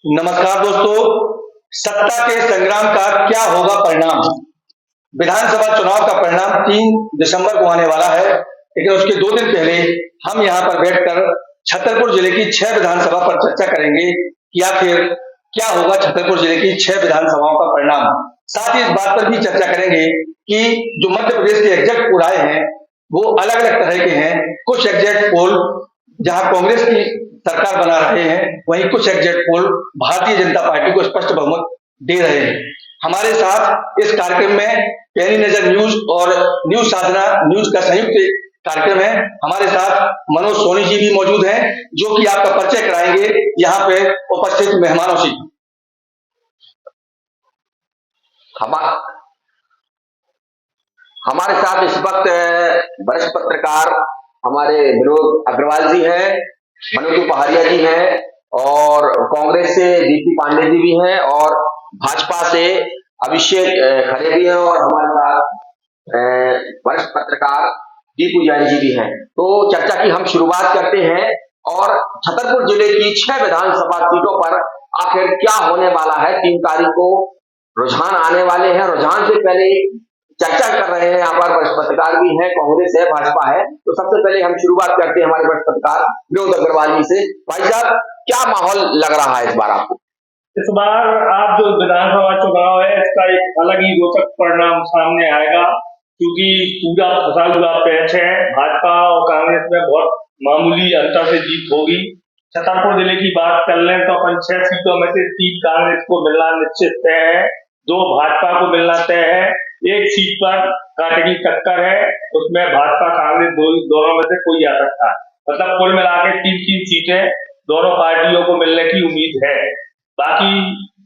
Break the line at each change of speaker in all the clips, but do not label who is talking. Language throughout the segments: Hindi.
नमस्कार दोस्तों, सत्ता के संग्राम का क्या होगा परिणाम। विधानसभा चुनाव का परिणाम 3 दिसंबर को आने वाला है, लेकिन उसके 2 दिन पहले हम यहाँ पर बैठकर छतरपुर जिले की 6 विधानसभा पर चर्चा करेंगे कि आखिर क्या होगा छतरपुर जिले की 6 विधानसभाओं का परिणाम। साथ ही इस बात पर भी चर्चा करेंगे कि जो मध्य प्रदेश के एग्जिट पोल आए हैं वो अलग अलग तरह के हैं। कुछ एग्जिट पोल जहां कांग्रेस की सरकार बना रहे हैं, वहीं कुछ exit poll Bharatiya Janata party को स्पष्ट बहुमत दे रहे हैं। हमारे साथ इस कार्यक्रम में पैनी नजर न्यूज और न्यूज साधना न्यूज का संयुक्त कार्यक्रम है। हमारे साथ मनोज सोनी जी भी मौजूद हैं, जो कि आपका परिचय कराएंगे यहाँ पे उपस्थित मेहमानों से।
हमारे साथ इस वक्त वरिष्ठ पत्रकार हमारे विनोद अग्रवाल जी हैं, मनोज पहाड़िया जी हैं, और कांग्रेस से दीप्ति पांडे जी भी हैं, और भाजपा से अभिषेक खरे भी हैं, और हमारे साथ वरिष्ठ पत्रकार दीपू जैन जी भी हैं। तो चर्चा की हम शुरुआत करते हैं और छतरपुर जिले की 6 विधानसभा सीटों पर आखिर क्या होने वाला है। 3 तारीख को रुझान आने वाले हैं। रुझान से पहले चर्चा कर रहे हैं, यहाँ पर वरिष्ठ पत्रकार भी हैं, कांग्रेस है, भाजपा है। तो सबसे पहले हम शुरुआत करते हैं हमारे वरिष्ठ पत्रकार विनोद अग्रवाल जी से। भाई साहब, क्या माहौल लग रहा है इस बार आपको?
इस बार आप जो विधानसभा चुनाव है, इसका एक अलग ही रोचक परिणाम सामने आएगा, क्योंकि पूरा फंसा हुआ पैच है। भाजपा और कांग्रेस में बहुत मामूली अंतर से जीत होगी। छतरपुर जिले की बात कर लें तो अपन 6 सीटों में से 3 कांग्रेस को मिलना निश्चित तय है, 2 भाजपा को मिलना तय है। एक सीट पर कांटे की टक्कर है, उसमें भाजपा कांग्रेस दोनों में से कोई आ सकता है। मतलब कुल मिला के 3-3 सीटें दोनों पार्टियों को मिलने की उम्मीद है। बाकी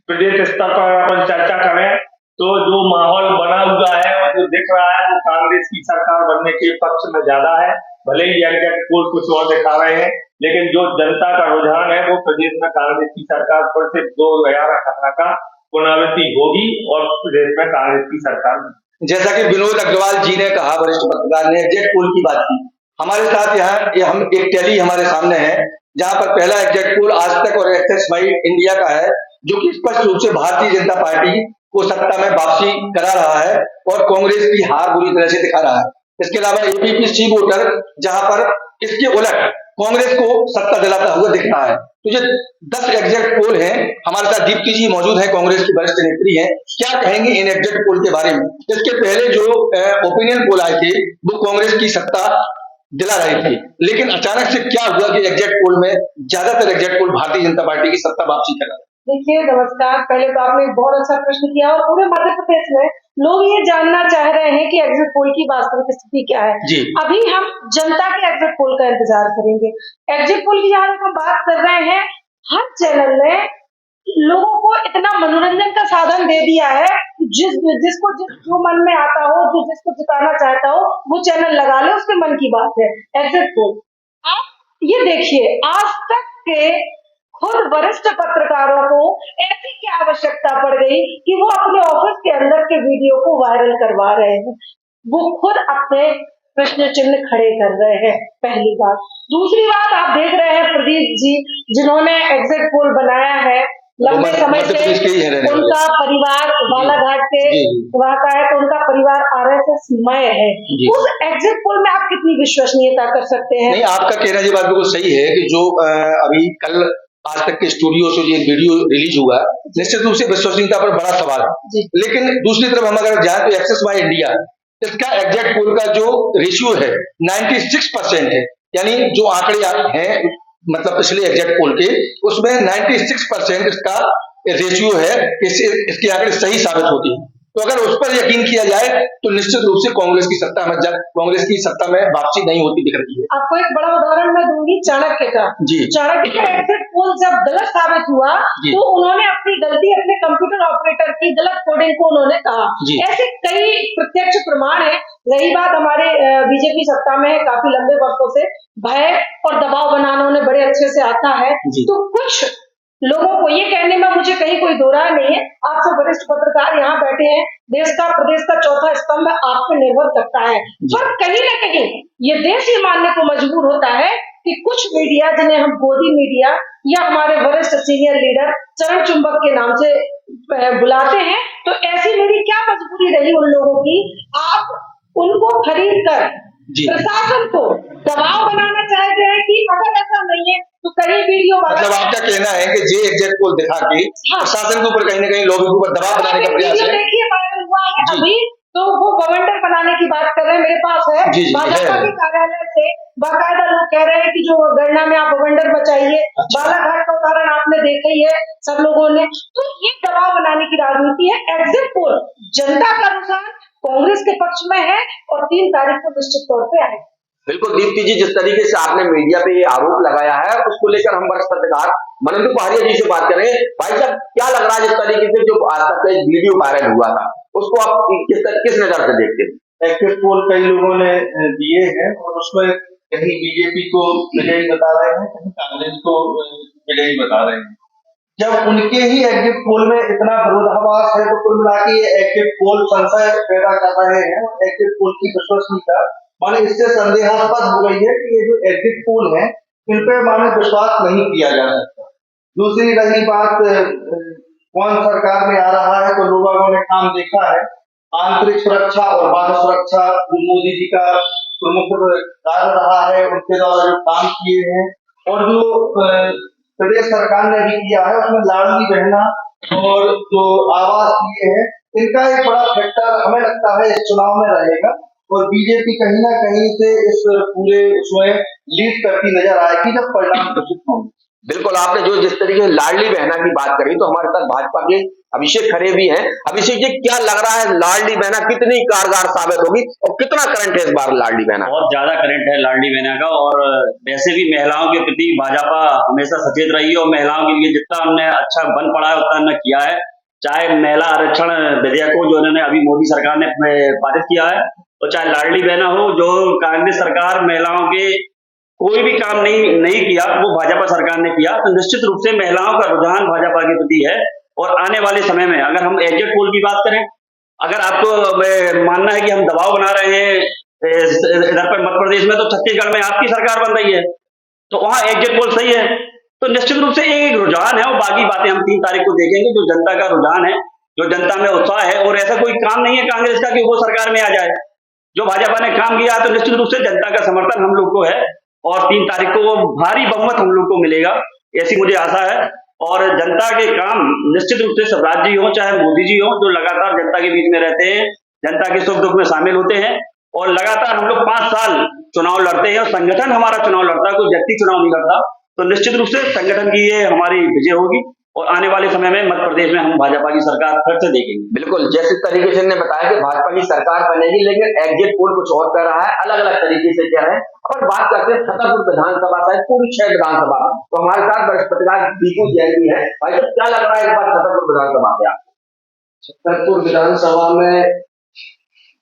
प्रदेश स्तर पर अपन चर्चा करें तो जो माहौल बना हुआ है और जो दिख रहा है वो कांग्रेस की सरकार बनने के पक्ष में ज्यादा है। भले ही एग्जिट पोल कुछ और दिखा रहे हैं, लेकिन जो जनता का रुझान है वो प्रदेश में कांग्रेस की सरकार पर से 2018 का पुनरावृत्ति होगी और प्रदेश में कांग्रेस की सरकार।
जैसा कि विनोद अग्रवाल जी ने कहा, वरिष्ठ पत्रकार ने एग्जिट पोल की बात की। हमारे साथ यहाँ हम एक टैली हमारे सामने है, जहां पर पहला एग्जिट पोल आज तक और एक्सेस बाई इंडिया का है, जो कि स्पष्ट रूप से भारतीय जनता पार्टी को सत्ता में वापसी करा रहा है और कांग्रेस की हार बुरी तरह से दिखा रहा है। इसके अलावा एबीपी वोटर, जहां पर इसके उलट कांग्रेस को सत्ता दिलाता हुआ दिख रहा है। तो ये 10 एग्जिट पोल हैं। हमारे साथ दीप्ति जी मौजूद है, कांग्रेस की वरिष्ठ नेत्री हैं। क्या कहेंगे इन एग्जिट पोल के बारे में? इसके पहले जो ओपिनियन पोल आए थे वो कांग्रेस की सत्ता दिला रहे थे, लेकिन अचानक से क्या हुआ कि एग्जिट पोल में ज्यादातर exit poll Bharatiya Janata party की सत्ता वापसी कर रहा है?
देखिए, नमस्कार। पहले तो आपने एक बहुत अच्छा प्रश्न किया और पूरे मध्य प्रदेश में लोग ये जानना चाह रहे हैं कि एग्जिट पोल की वास्तविक स्थिति क्या है।
जी।
अभी हम जनता के एग्जिट पोल का इंतजार करेंगे। एग्जिट पोल की जहां हम बात कर रहे हैं, हर चैनल ने लोगों को इतना मनोरंजन का साधन दे दिया है, जिसको जो मन में आता हो, जो जिसको जिताना चाहता हो वो चैनल लगा ले, उसके मन की बात है। एग्जिट पोल आप ये देखिए, आज तक के खुद वरिष्ठ पत्रकारों को ऐसी क्या आवश्यकता पड़ गई कि वो अपने ऑफिस के अंदर के वीडियो को वायरल करवा रहे हैं। वो खुद अपने प्रश्न चिन्ह खड़े कर रहे हैं, पहली बात। दूसरी बात, आप देख रहे हैं प्रदीप जी, जिन्होंने एग्जिट पोल बनाया है, लंबे समय से उनका परिवार बालाघाट के वहाँ का है, तो उनका परिवार RSS मय है। उस एग्जिट पोल में आप कितनी विश्वसनीयता कर सकते हैं?
नहीं, आपका कहना ये बात बिल्कुल सही है कि जो अभी कल आज तक के स्टूडियो से ये वीडियो रिलीज हुआ, निश्चित रूप से विश्वसनीयता पर बड़ा सवाल है। लेकिन दूसरी तरफ हम अगर जाए तो एक्सेस बाय इंडिया, इसका एग्जिट पोल का जो रेशियो है 96% है। यानी जो आंकड़े हैं मतलब पिछले एग्जिट पोल के, उसमें 96% इसका रेशियो है। इसके आंकड़े सही साबित होती है। तो अगर उस पर यकीन किया जाए तो निश्चित रूप से कांग्रेस की सत्ता में वापसी नहीं होती दिख रही है।
आपको एक बड़ा उदाहरण मैं दूंगी, चाणक्य का। चाणक्य का एग्जिट पोल जब गलत साबित हुआ तो उन्होंने अपनी गलती अपने कंप्यूटर ऑपरेटर की गलत कोडिंग को उन्होंने कहा। ऐसे कई प्रत्यक्ष प्रमाण है। रही बात हमारे बीजेपी सत्ता में है काफी लंबे वर्षों से, भय और दबाव बनाना उन्हें बड़े अच्छे से आता है। तो कुछ लोगों को ये कहने में मुझे कहीं कोई दो राय नहीं है। आप सब वरिष्ठ पत्रकार यहाँ बैठे हैं, देश का प्रदेश का चौथा स्तंभ आप पे निर्भर करता है, पर कहीं ना कहीं ये देश ये मानने को मजबूर होता है कि कुछ मीडिया, जिन्हें हम गोदी मीडिया या हमारे वरिष्ठ सीनियर लीडर चरण चुंबक के नाम से बुलाते हैं, तो ऐसी मेरी क्या मजबूरी रही उन लोगों की। आप उनको खरीद कर
जी।
प्रशासन को दबाव बनाना चाहते हैं कि अगर ऐसा नहीं है तो कहीं वीडियो
मतलब आपका कहना है कि जे एग्जिट पोल दिखा के
हाँ।
प्रशासन के ऊपर कहीं ना कहीं लोगों के ऊपर दबाव बनाने का प्रयास
वीडियो
है।
देखिए वायरल हुआ है
जी।
अभी, तो वो गवर्नर बनाने की बात कर रहे हैं, मेरे पास है
जी, जी,
भाजपा
है।
के कार्यालय से बाकायदा लोग कह रहे हैं कि जो गणना में आप गवर्नर बचाइए।
अच्छा।
बालाघाट का उदाहरण आपने देखा ही है सब लोगों ने। तो ये दबाव बनाने की राजनीति है। एग्जिट पोल जनता का रुझान कांग्रेस के पक्ष में है और 3 तारीख को निश्चित तौर पे आएगा।
बिल्कुल दीप्ति जी, जिस तरीके से आपने मीडिया पे ये आरोप लगाया है, उसको लेकर हम वरिष्ठ पत्रकार मनोज पहाड़िया जी से बात करें। भाई साहब, क्या लग रहा है जिस तरीके से जो आज तक एक वीडियो वायरल हुआ था, उसको आप किस नजर से देखते हैं?
एग्जिट पोल कई लोगों ने दिए हैं और उसमें कहीं बीजेपी को विजयी बता रहे हैं, कहीं कांग्रेस को विजयी बता रहे हैं। जब उनके ही एग्जिट पोल में इतना विरोधाभास है तो कुल मिला के ये एग्जिट पोल संशय पैदा कर रहे हैं। एग्जिट पोल की विश्वसनीयता माने इससे संदेहास्पद हो गई है कि ये जो एग्जिट पोल है इन पे माने विश्वास नहीं किया जा सकता। दूसरी रही बात कौन सरकार में आ रहा है, तो लोगों ने काम देखा है। आंतरिक सुरक्षा और बाह्य सुरक्षा जो मोदी जी का प्रमुख कार्य रहा है, उनके द्वारा जो काम किए हैं और जो प्रदेश सरकार ने भी किया है, उसमें लाडली बहना और जो आवास दिए हैं, इनका एक बड़ा फैक्टर हमें लगता है इस चुनाव में रहेगा और बीजेपी कहीं ना कहीं से इस पूरे उसमें लीड करती नजर आएगी जब परिणाम घोषित होंगे।
बिल्कुल, आपने जो जिस तरीके से लाडली बहना की बात करी, तो हमारे साथ भाजपा के अभिषेक खरे भी हैं। अभिषेक जी, क्या लग रहा है लाडली बहना कितनी कारगर साबित होगी और कितना करंट है इस बार लाडली बहना?
बहुत ज्यादा करंट है लाडली बहना का। और वैसे भी महिलाओं के प्रति भाजपा हमेशा सचेत रही है और महिलाओं के लिए जितना हमने अच्छा बन पड़ा है उतना हमने किया है। चाहे महिला आरक्षण विधेयक हो जो इन्होंने अभी मोदी सरकार ने पारित किया है, तो चाहे लाडली बहना हो जो कांग्रेस सरकार महिलाओं के कोई भी काम नहीं किया, वो भाजपा सरकार ने किया। तो निश्चित रूप से महिलाओं का रुझान भाजपा के प्रति है। और आने वाले समय में अगर हम एग्जिट पोल की बात करें, अगर आपको मानना है कि हम दबाव बना रहे हैं इधर पर मध्य प्रदेश में, तो छत्तीसगढ़ में आपकी सरकार बन रही है, तो वहां एग्जिट पोल सही है। तो निश्चित रूप से एक रुझान है और बाकी बातें हम 3 तारीख को देखेंगे। जो जनता का रुझान है, जो जनता में उत्साह है, और ऐसा कोई काम नहीं है कांग्रेस का कि वो सरकार में आ जाए। जो भाजपा ने काम किया तो निश्चित रूप से जनता का समर्थन हम लोग को है और 3 तारीख को वो भारी बहुमत हम लोग को मिलेगा, ऐसी मुझे आशा है। और जनता के काम निश्चित रूप से शिवराज जी हो चाहे मोदी जी हो, जो लगातार जनता के बीच में रहते हैं, जनता के सुख दुख में शामिल होते हैं और लगातार हम लोग 5 साल चुनाव लड़ते हैं और संगठन हमारा चुनाव लड़ता है, कोई व्यक्ति चुनाव नहीं लड़ता। तो निश्चित रूप से संगठन की ये हमारी विजय होगी और आने वाले समय में मध्य प्रदेश में हम भाजपा की सरकार फिर से देखेंगे।
बिल्कुल, जैसे तरीके से ने बताया कि भाजपा की सरकार बनेगी, लेकिन एग्जिट पोल कुछ और कर रहा है, अलग अलग तरीके से क्या है। और बात करते हैं छतरपुर विधानसभा साइड, पूरी 6 विधानसभा, तो हमारे साथ वरिष्ठ पत्रकार दीपू जैन जी है। भाई साहब, क्या लग रहा है इस बार छतरपुर विधानसभा पे आपको?
छतरपुर विधानसभा में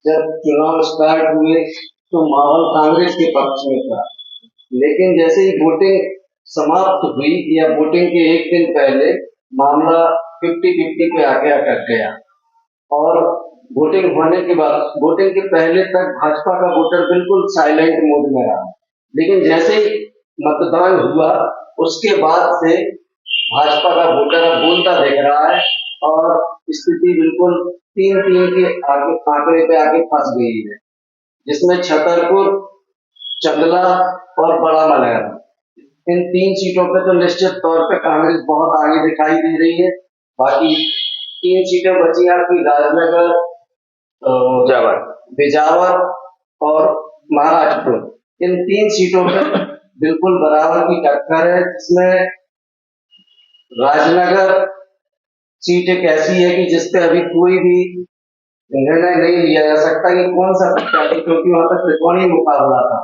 जब चुनाव स्टार्ट हुए तो माहौल कांग्रेस के पक्ष में था, लेकिन जैसे ही वोटिंग समाप्त हुई या वोटिंग के एक दिन पहले मामला 50-50 पे आके अटक गया और वोटिंग होने के बाद, वोटिंग के पहले तक भाजपा का वोटर बिल्कुल साइलेंट मोड में रहा, लेकिन जैसे ही मतदान हुआ उसके बाद से भाजपा का वोटर अब बोलता दिख रहा है और स्थिति बिल्कुल 3-3 के आंकड़े पे आके फंस गई है, जिसमें छतरपुर, चंदला और बड़ा मलहरा, इन 3 सीटों पे तो निश्चित तौर पे कांग्रेस बहुत आगे दिखाई दे रही है। बाकी 3 सीटें बची आपकी राजनगर, बिजावर और महाराजपुर। इन 3 सीटों पे बिल्कुल बराबर की टक्कर है, जिसमें राजनगर सीट एक ऐसी है कि जिसपे अभी कोई भी निर्णय नहीं लिया जा सकता कि कौन सा प्रत्याशी, क्योंकि वहां पर त्रिकोणीय मुकाबला था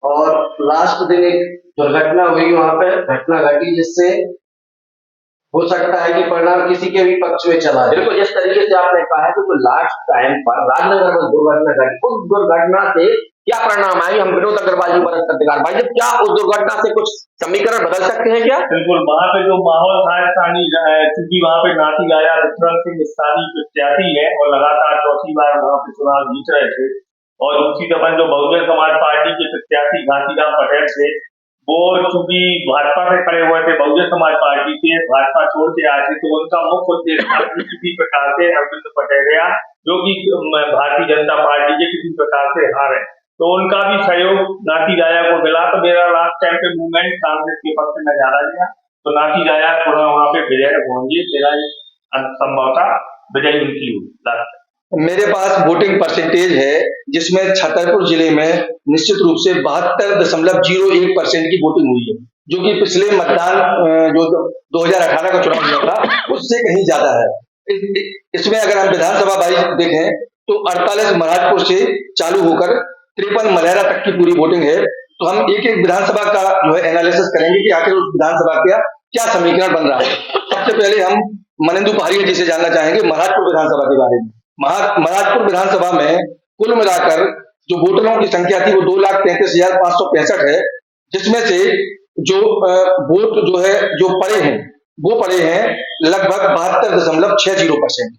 और लास्ट दिन एक दुर्घटना हुई, वहां पे घटना घटी जिससे हो सकता है कि परिणाम किसी के भी पक्ष में चला जाए।
बिल्कुल, जिस तरीके से आपने कहा है कि लास्ट टाइम पर राजनगर में दुर्घटना घटी, उस दुर्घटना से क्या परिणाम आए, हम विनोद अग्रवाल जी वरिष्ठ पत्रकार भाई साहब, क्या उस दुर्घटना से कुछ समीकरण बदल सकते हैं क्या?
बिल्कुल, वहाँ पे जो माहौल था स्थानीय, क्योंकि वहाँ पे नाती राजा विक्रम सिंह स्थानीय प्रत्याशी है और लगातार 4थी बार वहाँ पे चुनाव जीत रहे थे और दूसरी तरफ जो बहुजन समाज पार्टी के प्रत्याशी घासीराम पटेल थे, वो चूंकि भाजपा से खड़े हुए थे, बहुजन समाज पार्टी से भाजपा छोड़ के आए थे, तो उनका मुख्य उद्देश्य था कि किसी प्रकार से अरविंद पटेरिया जो कि भारतीय जनता पार्टी के किसी प्रकार से हारे, तो उनका भी सहयोग नाती राया को मिला। तो मेरा लास्ट टाइम पे मूवमेंट कांग्रेस के पक्ष में ज्यादा दिया, तो नाती राया थोड़ा वहां पे विजय होंगे, मेरा संभवतः विजय उनकी हुई।
मेरे पास वोटिंग परसेंटेज है जिसमें छतरपुर जिले में निश्चित रूप से 72.01% की वोटिंग हुई है, जो कि पिछले मतदान जो 2018 का चुनाव हुआ था उससे कहीं ज्यादा है। इसमें अगर हम विधानसभा वाइज देखें तो 48 महाराजपुर से चालू होकर 53 मलेरा तक की पूरी वोटिंग है। तो हम एक एक विधानसभा का जो है एनालिसिस करेंगे कि आखिर उस विधानसभा का क्या समीकरण बन रहा है। सबसे पहले हम मनेंदु पहाड़िया जी से जानना चाहेंगे महाराजपुर विधानसभा के बारे में। महाराजपुर विधानसभा में कुल मिलाकर जो वोटरों की संख्या थी वो 2,33,565 है, जिसमें से जो वोट जो है जो पड़े हैं लगभग 72.60%।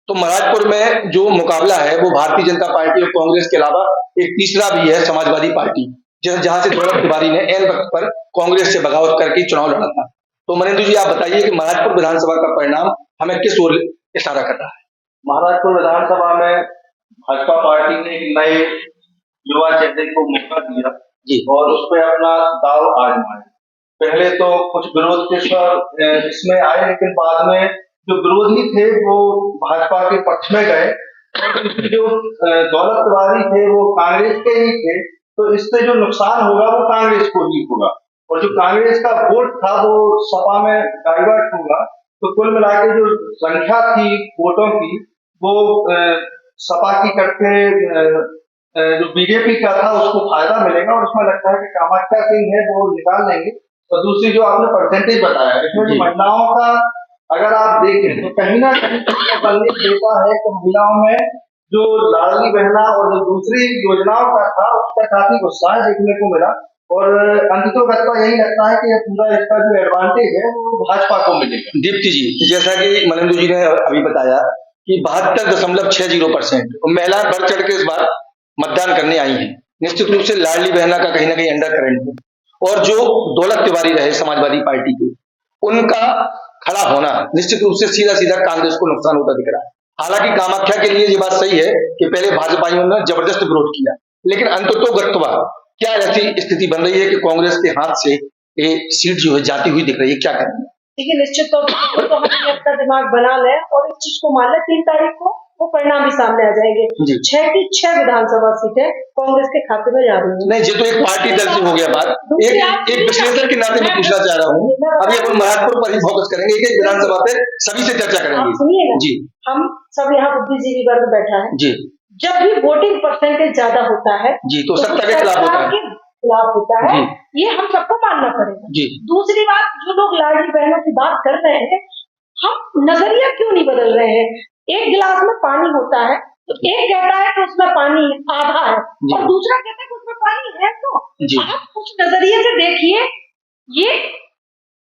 तो महाराजपुर में जो मुकाबला है वो भारतीय जनता पार्टी और कांग्रेस के अलावा एक तीसरा भी है समाजवादी पार्टी, जहां से दौलत तिवारी ने एन वक्त पर कांग्रेस से बगावत करके चुनाव लड़ा था। तो मनेंदु जी आप बताइए कि महाराजपुर विधानसभा का परिणाम हमें किस ओर इशारा कर रहा है।
महाराजपुर विधानसभा में भाजपा पार्टी ने एक नए युवा चेहरे को मौका दिया
जी
और उस पर अपना दाव आजमाया। पहले तो कुछ विरोध के स्वर इसमें आए, लेकिन बाद में जो विरोधी थे वो भाजपा के पक्ष में गए। जो दौलत तिवारी थे वो कांग्रेस के ही थे, तो इससे जो नुकसान होगा वो कांग्रेस को ही होगा, और जो कांग्रेस का वोट था वो सपा में डाइवर्ट होगा। तो कुल मिलाकर जो संख्या थी वोटों की वो सपा की करके जो बीजेपी का था उसको फायदा मिलेगा, और उसमें लगता है कि कामाख्या सिंह है वो निकाल लेंगे। और दूसरी जो आपने परसेंटेज बताया इसमें जो महिलाओं का अगर आप देखें तो कहीं ना कहीं संदेश देता है कि महिलाओं में जो लाडली बहना और जो दूसरी योजनाओं का था उसका काफी उत्साह देखने को मिला, और अंततोगत्वा यही लगता है कि पूरा इसका जो एडवांटेज है वो भाजपा को मिलेगा।
दीप्ति जी, जैसा कि मनेंदु जी ने अभी बताया कि 72.60% महिलाएं बढ़ चढ़ के इस बार मतदान करने आई हैं। निश्चित रूप से लाडली बहना का कहीं ना कहीं अंडर करंट है, और जो दौलत तिवारी रहे समाजवादी पार्टी के, उनका खड़ा होना निश्चित रूप से सीधा सीधा कांग्रेस को नुकसान होता दिख रहा है। हालांकि कामाख्या के लिए ये बात सही है कि पहले भाजपाइयों ने जबरदस्त विरोध किया, लेकिन अंततोगत्वा क्या ऐसी स्थिति बन रही है कि कांग्रेस के हाथ से ये सीट जो है जाती हुई दिख रही है, क्या करेंगे?
देखिए निश्चित तौर पर तो हमने अपना दिमाग बना ले और इस चीज को मान ले 3 तारीख को वो परिणाम भी सामने आ जाएंगे। 6 की 6 विधानसभा सीटें कांग्रेस के खाते में जा रही है।
नहीं, ये तो एक पार्टी दल से हो गया बात। एक विश्लेषक के नाते मैं पूछना चाह रहा हूँ, अभी अपन महाराजपुर पर ही फोकस करेंगे, एक विधानसभा पे सभी से चर्चा करेंगे।
सुनिए ना
जी,
हम सब यहाँ बुद्धिजीवी वर्ग बैठा है
जी,
जब भी वोटिंग परसेंटेज ज्यादा होता है
जी, तो सत्ता के खिलाफ होता है,
खिलाफ होता है, ये हम सबको मानना पड़ेगा।
जी,
दूसरी बात, जो लोग लाडली बहनों की बात कर रहे हैं, हम नजरिया क्यों नहीं बदल रहे हैं? एक गिलास में पानी होता है तो एक कहता है कि उसमें पानी आधा है और दूसरा कहता है कि उसमें पानी है। तो आप उस नजरिए से देखिए, ये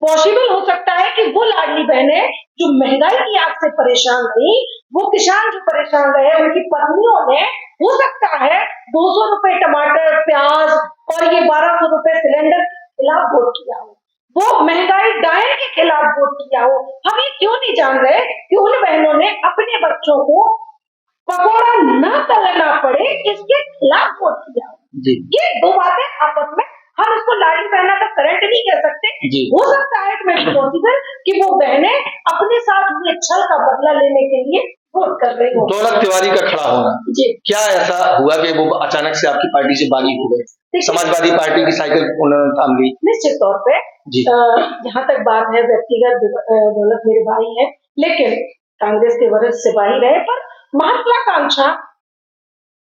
पॉसिबल हो सकता है कि वो लाडली बहनें जो महंगाई की आग से परेशान रही, वो किसान जो परेशान रहे, उनकी पत्नियों ने हो सकता है 200 रुपए टमाटर प्याज और ये 1200 रुपए सिलेंडर के खिलाफ वोट किया हो, वो महंगाई डायन के खिलाफ वोट किया हो। हम ये क्यों नहीं जान रहे कि उन बहनों ने अपने बच्चों को पकौड़ा न तलना पड़े इसके खिलाफ वोट किया हो। ये दो बातें आपस में, हम इसको लाडली बहना का करंट नहीं कह सकते। हो सकता है कि पॉसिबल कि वो बहनें अपने साथ हुए छल का बदला लेने के लिए वोट कर रही हो।
दौलत तिवारी का खड़ा होना, क्या ऐसा हुआ कि वो अचानक से आपकी पार्टी से बागी हो गए? समाजवादी पार्टी की साइकिल उन्होंने थाम ली।
निश्चित तौर पे जहाँ तक बात है व्यक्तिगत दौलत मेरे भाई है, लेकिन कांग्रेस के वरिष्ठ सिपाही रहे, पर महत्वाकांक्षा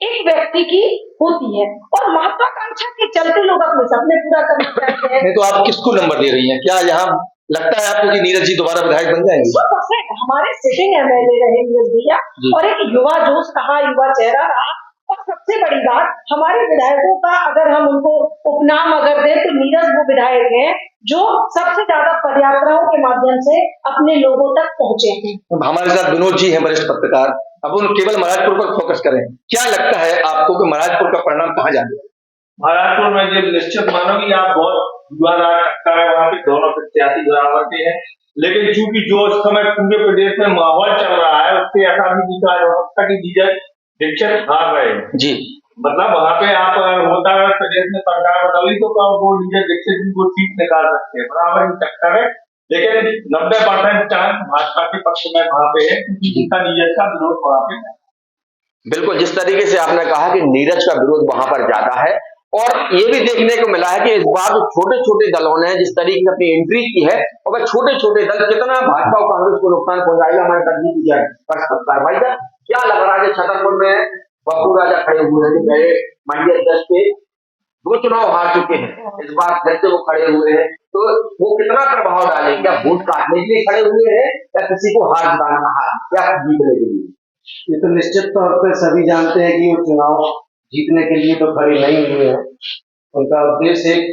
एक व्यक्ति की होती है और महत्वाकांक्षा के चलते लोग अपने सपने पूरा करना चाहते हैं।
नहीं तो आप किसको नंबर दे रही हैं? क्या यहाँ लगता है आपको कि नीरज जी दोबारा विधायक बन जाएंगे?
100% हमारे सिटिंग एमएलए रहे नीरज भैया, और एक युवा जोश रहा, युवा चेहरा रहा, और सबसे बड़ी बात हमारे विधायकों का अगर हम उनको उपनाम अगर दें तो नीरज वो विधायक हैं जो सबसे ज्यादा पदयात्राओं के माध्यम से अपने लोगों तक पहुंचे हैं।
हमारे साथ विनोद जी हैं, वरिष्ठ पत्रकार। अब उन केवल महाराजपुर पर फोकस करें, क्या लगता है आपको कि महाराजपुर का परिणाम कहाँ जाएगा?
महाराजपुर में जब निश्चित मानो कि आप बहुत
धुआंधार टक्कर है वहां पे, दोनों प्रत्याशी बराबर के हैं। लेकिन चूंकि जो इस समय पूरे प्रदेश में माहौल चल रहा है उससे ऐसा भी नहीं कहा जा सकता कि विजय दीक्षित हार रहे हैं।
जी
मतलब वहां पे आप अगर होता है प्रदेश में सरकार बदली तो वो विजय दीक्षित जी को सीट निकाल सकते हैं, बराबर ही टक्कर है। लेकिन 90% चांस भाजपा के पक्ष में वहां पे है, क्योंकि उनका नीरज का विरोध वहां पे है।
बिल्कुल, जिस तरीके से आपने कहा कि नीरज का विरोध वहां पर ज्यादा है, और ये भी देखने को मिला है कि इस बार जो छोटे छोटे दलों ने जिस तरीके से अपनी एंट्री की है, और वह छोटे छोटे दल कितना भाजपा और कांग्रेस को नुकसान पहुंचाएगा, हमारे तरजीह की जाए कर सकता है। भाई साहब, क्या लग रहा है कि छतरपुर में पप्पू राजा खड़े हुए हैं, जो पहले मंडी अध्यक्ष के 2 चुनाव हार चुके हैं, इस बार फिर से वो खड़े हुए हैं, तो वो कितना प्रभाव डालेंगे? क्या वोट काटने के लिए खड़े हुए हैं या किसी को हार जिताना या जीतने के लिए?
ये तो निश्चित तौर पर सभी जानते हैं कि वो चुनाव जीतने के लिए तो खड़े नहीं हुए हैं। उनका उद्देश्य एक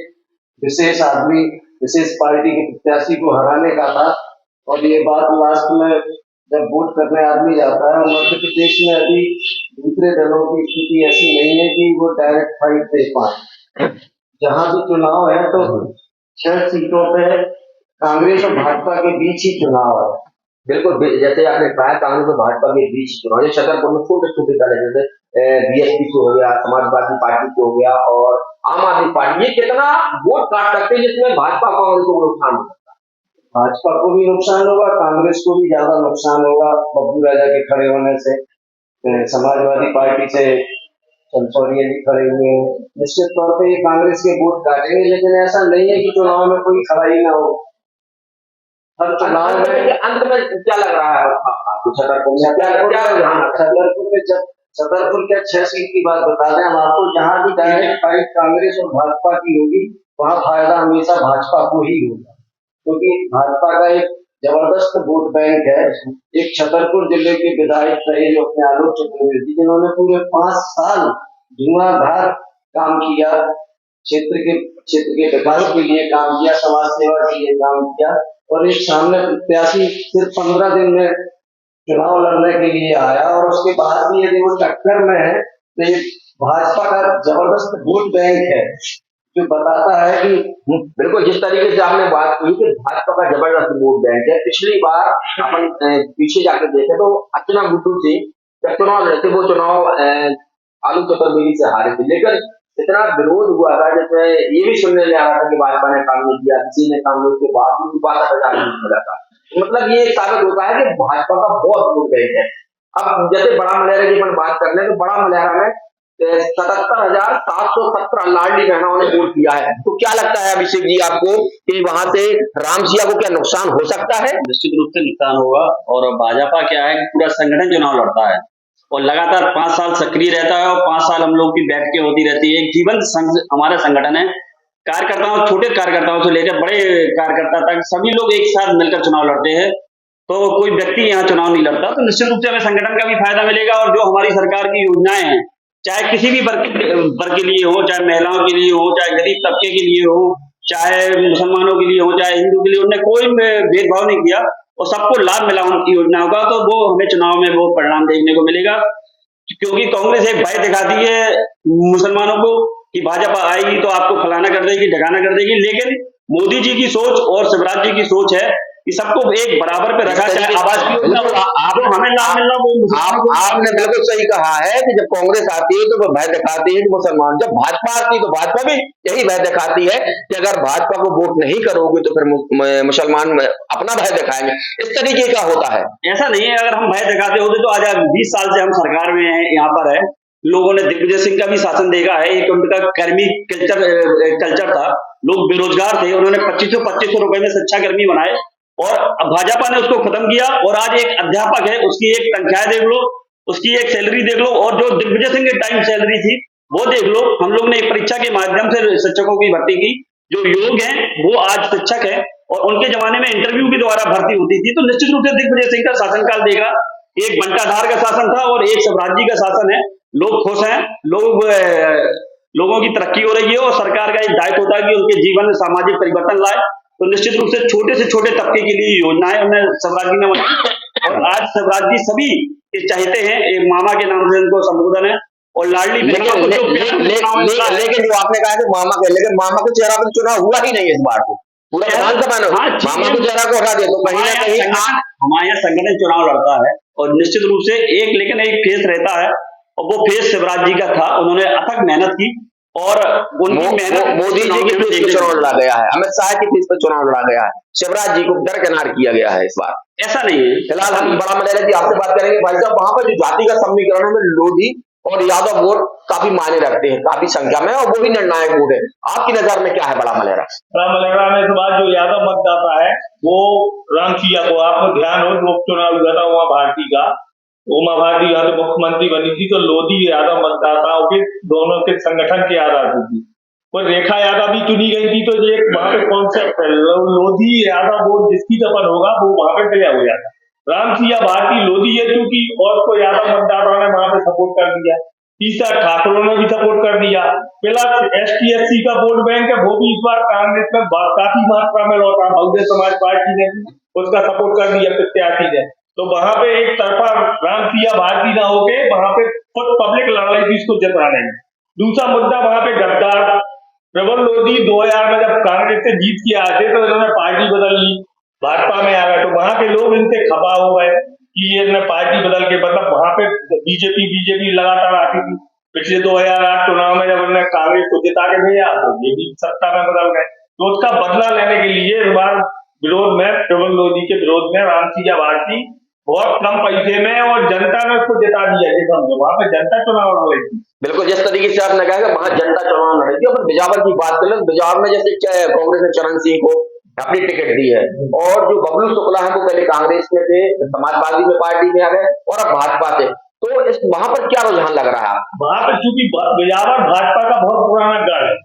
विशेष आदमी, विशेष पार्टी के प्रत्याशी को हराने का था, और ये बात लास्ट में जब वोट करने आदमी जाता है, मध्य प्रदेश में अभी दूसरे दलों की स्थिति ऐसी नहीं है कि वो डायरेक्ट फाइट दे पाए। जहां भी चुनाव है तो 6 सीटों पे कांग्रेस और भाजपा के बीच ही चुनाव है।
बिल्कुल, जैसे आपने कहा कांग्रेस और भाजपा के बीच चुनाव, ये छतरपुर में छोटे छोटे दल है, जैसे बीएसपी को हो गया, समाजवादी पार्टी को हो गया और आम आदमी पार्टी, ये कितना वोट काट सकते हैं जिसमें भाजपा कांग्रेस को नुकसान हो सकता है?
भाजपा को भी नुकसान होगा, कांग्रेस को भी ज्यादा नुकसान होगा पप्पू राजा के खड़े होने से। समाजवादी पार्टी से चंदौरिया जी खड़े हुए हैं, निश्चित तौर पे ये कांग्रेस के वोट काटेंगे, लेकिन ऐसा नहीं है कि चुनाव में कोई खड़ा ही ना हो। हर चुनाव में
अंत में क्या लग रहा है आपको छतरपुर में?
छतरपुर क्या 6 सीट की बात बता दें हम आपको, जहां भी डायरेक्ट फाइट कांग्रेस और भाजपा की होगी वहां फायदा हमेशा भाजपा को ही होगा, क्योंकि भाजपा का एक जबरदस्त वोट बैंक है। एक छतरपुर जिले के विधायक रहे जो अपने आलोक चतुर्वेदी, जिन्होंने पूरे 5 साल धुआंधार काम किया, क्षेत्र के विकास के लिए काम किया, समाज सेवा के लिए काम किया, और एक सामने प्रत्याशी सिर्फ 15 दिन में चुनाव लड़ने के लिए आया, और उसके बाद भी यदि वो टक्कर में है तो ये भाजपा का जबरदस्त वोट बैंक है, जो बताता है कि
बिल्कुल जिस तरीके से आपने बात की कि भाजपा का जबरदस्त वोट बैंक है। पिछली बार अपन पीछे जाकर देखे तो अर्चना गुड्डू सिंह जब चुनाव लड़े थे, वो चुनाव आलोक चतुर्वेदी से हारे थे, लेकिन इतना विरोध हुआ था जिसमें ये भी सुनने में आ रहा था कि भाजपा ने काम नहीं किया, किसी ने काम नहीं के बाद 12,000 मिला था। मतलब ये साबित होता है कि भाजपा का बहुत वोट बैंक है। अब जैसे बड़ा मलहरा की अपन बात कर रहे हैं, तो बड़ा मलहरा में 77,717 लाडली बहनों ने वोट किया है। तो क्या लगता है अभिषेक जी आपको कि वहां से रामसिया को क्या नुकसान हो सकता है?
निश्चित रूप से नुकसान होगा, और भाजपा क्या है कि पूरा संगठन चुनाव लड़ता है और लगातार 5 साल सक्रिय रहता है, और 5 साल हम लोग की बैठकें होती रहती है। एक जीवन हमारा संगठन है, कार्यकर्ताओं, छोटे कार्यकर्ताओं से लेकर बड़े कार्यकर्ता तक सभी लोग एक साथ मिलकर चुनाव लड़ते हैं। तो कोई व्यक्ति यहाँ चुनाव नहीं लड़ता, तो निश्चित रूप से हमें संगठन का भी फायदा मिलेगा, और जो हमारी सरकार की योजनाएं हैं, चाहे किसी भी वर्ग के लिए हो, चाहे महिलाओं के लिए हो, चाहे गरीब तबके के लिए हो, चाहे मुसलमानों के लिए हो, चाहे हिंदू के लिए, उन्होंने कोई भेदभाव नहीं किया और सबको लाभ मिला उनकी योजनाओं का। तो वो हमें चुनाव में वो परिणाम देखने को मिलेगा, क्योंकि कांग्रेस एक भय दिखाती है मुसलमानों को कि भाजपा आएगी तो आपको फलाना कर देगी, ढकाना कर देगी, लेकिन मोदी जी की सोच और शिवराज जी की सोच है कि सबको एक बराबर पे रखा, चाहे आवाज की योजना जो हमें लाभ मिलना वो
आपने बिल्कुल सही कहा है कि जब कांग्रेस आती है तो वो भय दिखाती है कि मुसलमान, जब भाजपा आती है तो भाजपा भी यही भय दिखाती है कि अगर भाजपा को वोट नहीं करोगे तो फिर मुसलमान अपना भय दिखाएंगे। इस तरीके का होता है।
ऐसा नहीं है, अगर हम भय दिखाते होते तो आज 20 साल से हम सरकार में हैं, यहाँ पर है, लोगों ने दिग्विजय सिंह का भी शासन देखा है। एक उनका कर्मी कल्चर था, लोग बेरोजगार थे, उन्होंने 2500 रुपए में शिक्षा कर्मी बनाए और भाजपा ने उसको खत्म किया। और आज एक अध्यापक है, उसकी एक तनख्वाह देख लो, उसकी एक सैलरी देख लो, और जो दिग्विजय सिंह के टाइम सैलरी थी वो देख लो। हम लोग ने एक परीक्षा के माध्यम से शिक्षकों की भर्ती की, जो योग हैं वो आज शिक्षक है, और उनके जमाने में इंटरव्यू के द्वारा भर्ती होती थी। तो निश्चित रूप से दिग्विजय सिंह का शासनकाल देखा, एक बंटाधार का शासन था और एक शिवराज जी का शासन है। लोग खुश हैं, लोगों की तरक्की हो रही है, और सरकार का एक दायित्व होता है कि उनके जीवन में सामाजिक परिवर्तन लाए। तो निश्चित रूप से छोटे तबके के लिए योजनाएं उन्हें शिवराज जी ने बनाई, और आज शिवराज जी सभी के चाहते हैं, एक मामा के नाम से उनको संबोधन है, और लाडली बहना
लेकिन
को
ले,
जो
ले,
प्यार
ले,
चुनाव में
ले,
मिला है,
लेकिन जो आपने कहा कि मामा के, लेकिन मामा के चेहरा पर चुनाव हुआ ही नहीं इस बार को, पूरा विधानसभा ने
हाँ, ठीक
मामा
है।
को चेहरा को हटा दिया, तो कहीं ना कहीं
हमारे यहाँ संगठन चुनाव लड़ता है और निश्चित रूप से लेकिन एक फेस रहता है और वो फेस शिवराज जी का था। उन्होंने अथक मेहनत की और उनकी मेहनत
मोदी जी की फीस पे चुनाव लड़ा गया है, अमित शाह की फीस पे चुनाव लड़ा गया है, शिवराज जी को दरकिनार किया गया है इस बार।
ऐसा नहीं है।
फिलहाल हम बड़ा मलेरिया जी आपसे बात करेंगे। भाई साहब, वहां पर जो जातिगत समीकरण है में लोधी और यादव वोट काफी मायने रखते हैं, काफी संख्या में, और वही निर्णायक वोट है। आपकी नजर में क्या है बड़ा मलेरा?
रामलहरा में इस बार जो यादव मतदाता है वो रामसिया को, आपको ध्यान हो जो उपचुनाव हुआ था उमा भारती का, उमा भारती यहाँ तो मुख्यमंत्री बनी थी, तो लोधी यादव मतदाताओं के दोनों के संगठन की आजादी थी। वो रेखा यादव भी चुनी गई थी, तो ये वहां पे कॉन्सेप्ट है, लोधी यादव वोट जिसकी दफन होगा वो वहां पे क्लियर हो जाता है। रामसिया भारती लोधी है चूंकि, और उसको यादव मतदाताओं ने वहां पे सपोर्ट कर दिया। तीसरा ठाकुरों ने भी सपोर्ट कर दिया। प्लस ST/SC का वोट बैंक है, वो भी इस बार कांग्रेस में काफी मात्रा में लौटा, बहुजन समाज पार्टी ने भी उसका सपोर्ट कर दिया प्रत्याशी ने। तो वहां पे एक तरफा रामसिया भारती ना होके वहां पे खुद पब्लिक लड़ रही थी इसको जिताने में। दूसरा मुद्दा वहां पे गद्दार प्रबल लोधी 2000 में जब कांग्रेस से जीत के आए थे तो इन्होंने पार्टी बदल ली, भाजपा में आ गए, तो वहां के लोग इनसे खफा हो गए कि ये पार्टी बदल के, मतलब वहां पे बीजेपी लगातार आती थी। पिछले 2008 चुनाव में जब उन्होंने कांग्रेस को जिता के भेजा तो ये भी सत्ता में बदल गए, तो उसका बदला लेने के लिए इस बार विरोध में, प्रबल लोधी के विरोध में रामसिया भारती बहुत कम पैसे में, और जनता ने उसको जिता दिया। ये समझो वहां पे जनता चुनाव लड़ रही थी।
बिल्कुल, जिस तरीके से आपने कहा कि वहां जनता चुनाव लड़ी थी। अपन बिजावर की बात करें, बिजावर में जैसे कांग्रेस ने चरण सिंह को अपनी टिकट दी है, और जो बबलू शुक्ला है वो पहले कांग्रेस में थे, समाजवादी में पार्टी में आ गए और अब भाजपा से, तो इस वहां पर क्या रुझान लग रहा है?
वहां पे चूंकि बिजावर भाजपा का बहुत पुराना गढ़ है,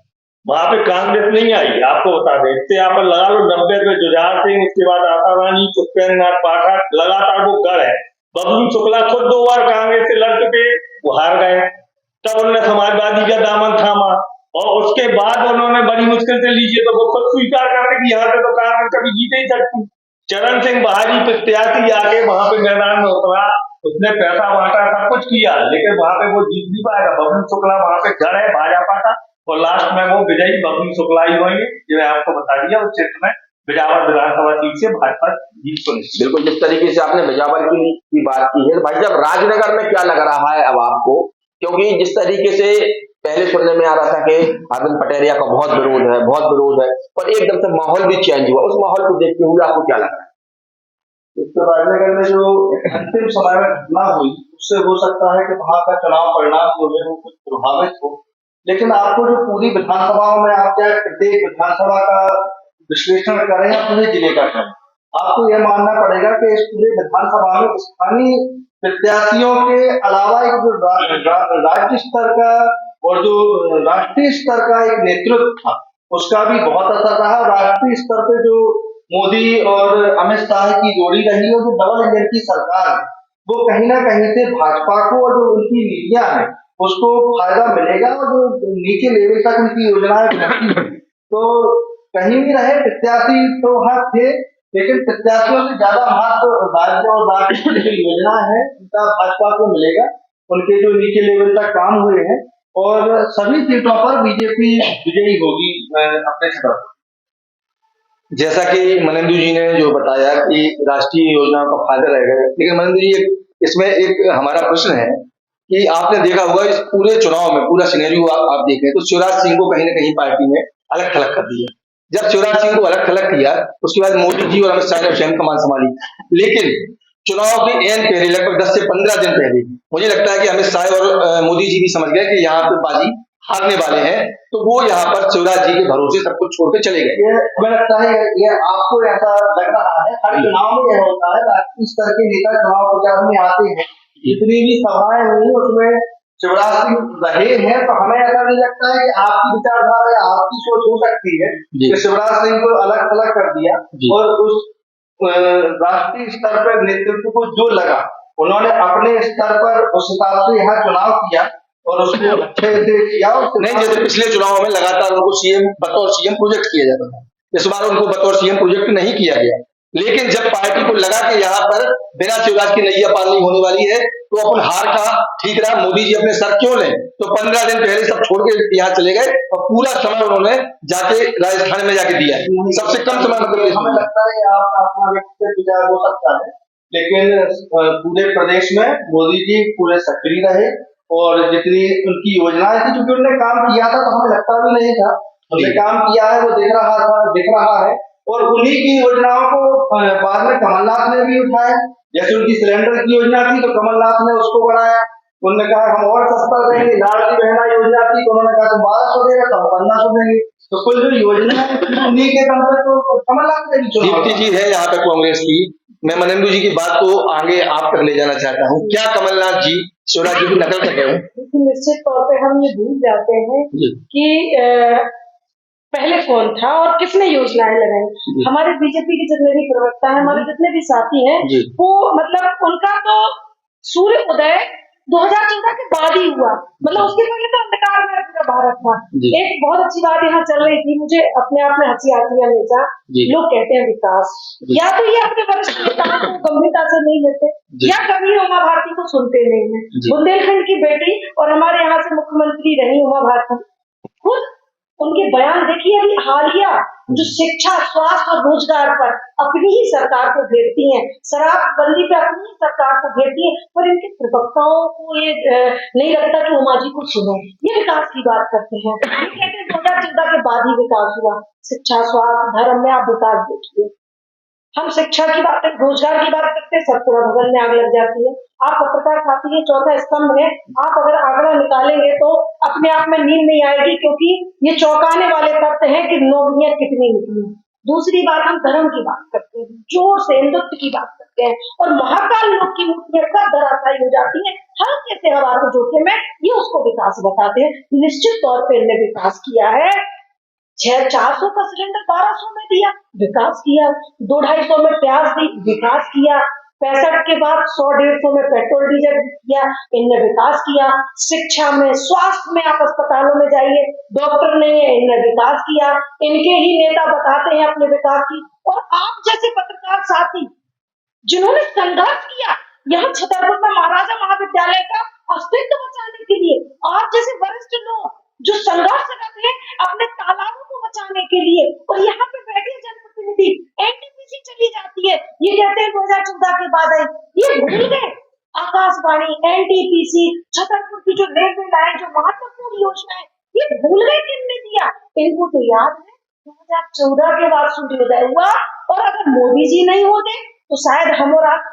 वहां पे कांग्रेस नहीं आई, आपको बता दें। इससे आप लगा लो 90 में जुझार सिंह, उसके बाद आशा रानी, पुष्पेंद्र पाठक, लगातार वो गढ़ है। बबलू शुक्ला खुद 2 बार कांग्रेस से लड़ चुके, वो हार गए, तब उन्होंने समाजवादी का दामन थामा, और उसके बाद उन्होंने बड़ी मुश्किल से लीजिए, तो वो खुद स्वीकार करते कि यहाँ से तो कांग्रेस कभी जीत ही सकती। चरण सिंह बहारी प्रत्याशी आके वहां पे मैदान में उतरा, उसने पैसा बांटा, सब कुछ किया, लेकिन वहां पे वो जीत नहीं पाएगा। बबलू शुक्ला वहां पे गढ़ है भाजपा का, और लास्ट में वो विजयी बबलू शुक्ला ही होंगे, जो मैं आपको बता दिया। उस क्षेत्र में बिजावर विधानसभा सीट से भाजपा जीत को निश्चित।
बिल्कुल, जिस तरीके से आपने बिजावर की बात की है, भाई साहब राजनगर में क्या लग रहा है अब आपको? क्योंकि जिस तरीके से पहले सुनने में आ रहा था कि अरविंद पटेरिया का बहुत विरोध है, पर एकदम से माहौल भी चेंज हुआ, उस माहौल को देखते हुए आपको क्या लग रहा है?
तो राजनगर में जो अंतिम समय में घटना हुई उससे हो सकता है कि वहां का चुनाव परिणाम जो है वो कुछ प्रभावित हो, लेकिन आपको जो पूरी विधानसभाओं में आप क्या प्रत्येक विधानसभा का विश्लेषण करें या पूरे जिले का करें, आपको यह मानना पड़ेगा कि इस पूरे विधानसभा में स्थानीय प्रत्याशियों के अलावा एक जो राज्य स्तर का और जो राष्ट्रीय स्तर का एक नेतृत्व था उसका भी बहुत असर रहा। राष्ट्रीय स्तर पे जो मोदी और अमित शाह की जोड़ी रही है, जो डबल इंजन की सरकार है, वो कहीं ना कहीं से भाजपा को और जो उनकी नीतियां हैं उसको फायदा मिलेगा, और जो नीचे लेवल तक उनकी योजनाएं पहुंची हैं, तो कहीं भी रहे प्रत्याशी तो वहां थे, लेकिन प्रत्याशियों से ज्यादा महत्व राज्य और राष्ट्र की जो योजना है उनका भाजपा को मिलेगा। उनके जो नीचे लेवल तक काम हुए हैं, और सभी सीटों पर बीजेपी विजयी होगी अपने क्षेत्र।
जैसा कि मनेंदु जी ने जो बताया कि राष्ट्रीय योजनाओं का फायदा रहेगा, लेकिन मनेंदु जी इसमें एक हमारा प्रश्न है कि आपने देखा होगा इस पूरे चुनाव में पूरा सिनेरियो आप देखें तो शिवराज सिंह को कहीं ना कहीं पार्टी में अलग थलग कर दिया। जब शिवराज सिंह को अलग थलग किया उसके बाद मोदी जी और अमित शाह ने स्वयं कमान संभाली, लेकिन चुनाव के एन पहले लगभग 10 से 15 दिन पहले मुझे लगता है कि अमित शाह और मोदी जी भी समझ गए कि यहाँ पे बाजी हारने वाले हैं, तो वो यहाँ पर शिवराज जी के भरोसे सब कुछ छोड़ के चले गए।
ये हमें लगता है ये आपको ऐसा लग रहा है, हर चुनाव में यह होता है, राष्ट्रीय स्तर के नेता चुनाव प्रचार में आते हैं, जितनी भी सभाएं हुई उसमें शिवराज सिंह रहे हैं, तो हमें ऐसा नहीं लगता है कि आपकी विचारधारा या आपकी सोच हो सकती है कि शिवराज सिंह को अलग थलग कर दिया, और उस राष्ट्रीय स्तर पर नेतृत्व को जो लगा उन्होंने अपने स्तर पर उस हिसाब से यहाँ चुनाव किया और उसको अच्छे से किया।
नहीं, जैसे पिछले चुनाव में लगातार उनको बतौर सीएम प्रोजेक्ट किया जाता था, इस बार उनको बतौर सीएम प्रोजेक्ट नहीं किया गया, लेकिन जब पार्टी को लगा कि यहाँ पर बिना शिवराज की नैया पार नहीं होने वाली है, तो अपन हार का ठीक रहा, मोदी जी अपने सर क्यों लें, तो 15 दिन पहले सब छोड़ के यहाँ चले गए और पूरा समय उन्होंने जाके राजस्थान में जाके दिया है, सबसे कम समय मतलब
हमें लगता है आप अपना व्यक्तिगत विचार हो सकता है, लेकिन पूरे प्रदेश में मोदी जी पूरे सक्रिय रहे और जितनी उनकी योजनाएं थी, क्योंकि उन्होंने काम किया था तो हमें लगता भी नहीं था, उन्होंने काम किया है वो दिख रहा है और उन्हीं की योजनाओं को बाद में कमलनाथ ने भी उठाया। जैसे उनकी सिलेंडर की योजना थी तो कमलनाथ ने उसको बढ़ाया, उन्होंने कहा हम और सस्ता देंगे। लाडली बहना योजना थी तो उन्होंने कहा तुम 1200 देगा तो हम 1500 देंगे। तो कुल जो योजना है उन्हीं के दम पे तो कमलनाथ ने भी चुनाव
दीप्ति जी है यहाँ पे कांग्रेस की, मैं मनेंदु जी की बात को आगे आप तक ले जाना चाहता हूँ, क्या कमलनाथ जी शिवराज जी की नकल कर रहे हैं?
निश्चित तौर पे हम ये भूल जाते हैं
जी।
कि पहले कौन था और किसने योजनाएं लगाई। हमारे बीजेपी के जितने भी प्रवक्ता हैं, हमारे जितने भी साथी हैं, वो मतलब उनका तो सूर्य उदय 2014 के बाद ही हुआ, मतलब उसके पहले तो अंधकार में पूरा भारत था। एक बहुत अच्छी बात यहाँ चल रही थी, मुझे अपने आप में हंसी आती है हमेशा, लोग कहते हैं विकास, या तो ये अपने वरिष्ठ नेताओं को गंभीरता से नहीं लेते या कभी उमा भारती को सुनते नहीं है। बुंदेलखंड की बेटी और हमारे यहाँ से मुख्यमंत्री रही उमा भारती, खुद उनके बयान देखिए, अभी हालिया जो शिक्षा, स्वास्थ्य और रोजगार पर अपनी ही सरकार को घेरती हैं, शराबबंदी पे अपनी ही सरकार को घेरती हैं, पर इनके प्रवक्ताओं को ये नहीं लगता कि उमा जी को सुनो, ये विकास की बात करते हैं। ये कहते हैं 2014 के बाद ही विकास हुआ, शिक्षा, स्वास्थ्य, धर्म में आप विकास देखिए। हम शिक्षा की बात, रोजगार की बात करते हैं, सतपुड़ा भवन में आग लग जाती है। आप पत्रकार साथी है, चौथा स्तंभ है, आप अगर आंकड़ा निकालेंगे तो अपने आप में नींद नहीं आएगी, क्योंकि ये चौंकाने वाले तथ्य हैं कि नौकरियां कितनी निकली। दूसरी बात, हम धर्म की बात करते हैं, जोर से हिंदुत्व की बात करते हैं, और महाकाल लोक की मूर्तियां कब धराशायी हो जाती है हल्के से हवा को जोड़ते में, ये उसको विकास बताते हैं। निश्चित तौर पर इनने विकास किया है। 400 का सिलेंडर 1200 में दिया, विकास किया। 200-250 में प्याज दी, विकास किया। 65 के बाद 100-150 में पेट्रोल डीजल किया, इनने विकास किया। शिक्षा में, स्वास्थ्य में, आप अस्पतालों में जाइए, डॉक्टर नहीं है, इनने विकास किया। इनके ही नेता बताते हैं अपने विकास की। और आप जैसे पत्रकार साथी जिन्होंने संघर्ष किया यहाँ छतरपुर में महाराजा महाविद्यालय का अस्तित्व बचाने के लिए, आप जैसे वरिष्ठ लोग जो संघर्ष करते हैं अपने तालाबों को बचाने के लिए, और यहाँ पे बैठे जनप्रतिनिधि एनटीपीसी चली जाती है, ये कहते हैं 2014 के बाद आई, ये भूल गए आकाशवाणी, एनटीपीसी, छतरपुर की जो रेलवे लाइन, जो महत्वपूर्ण योजना है, ये भूल गए किसने दिया। इनको तो याद है 2014 के बाद सूर्योदय हुआ, और अगर मोदी जी नहीं होते तो शायद हम और आप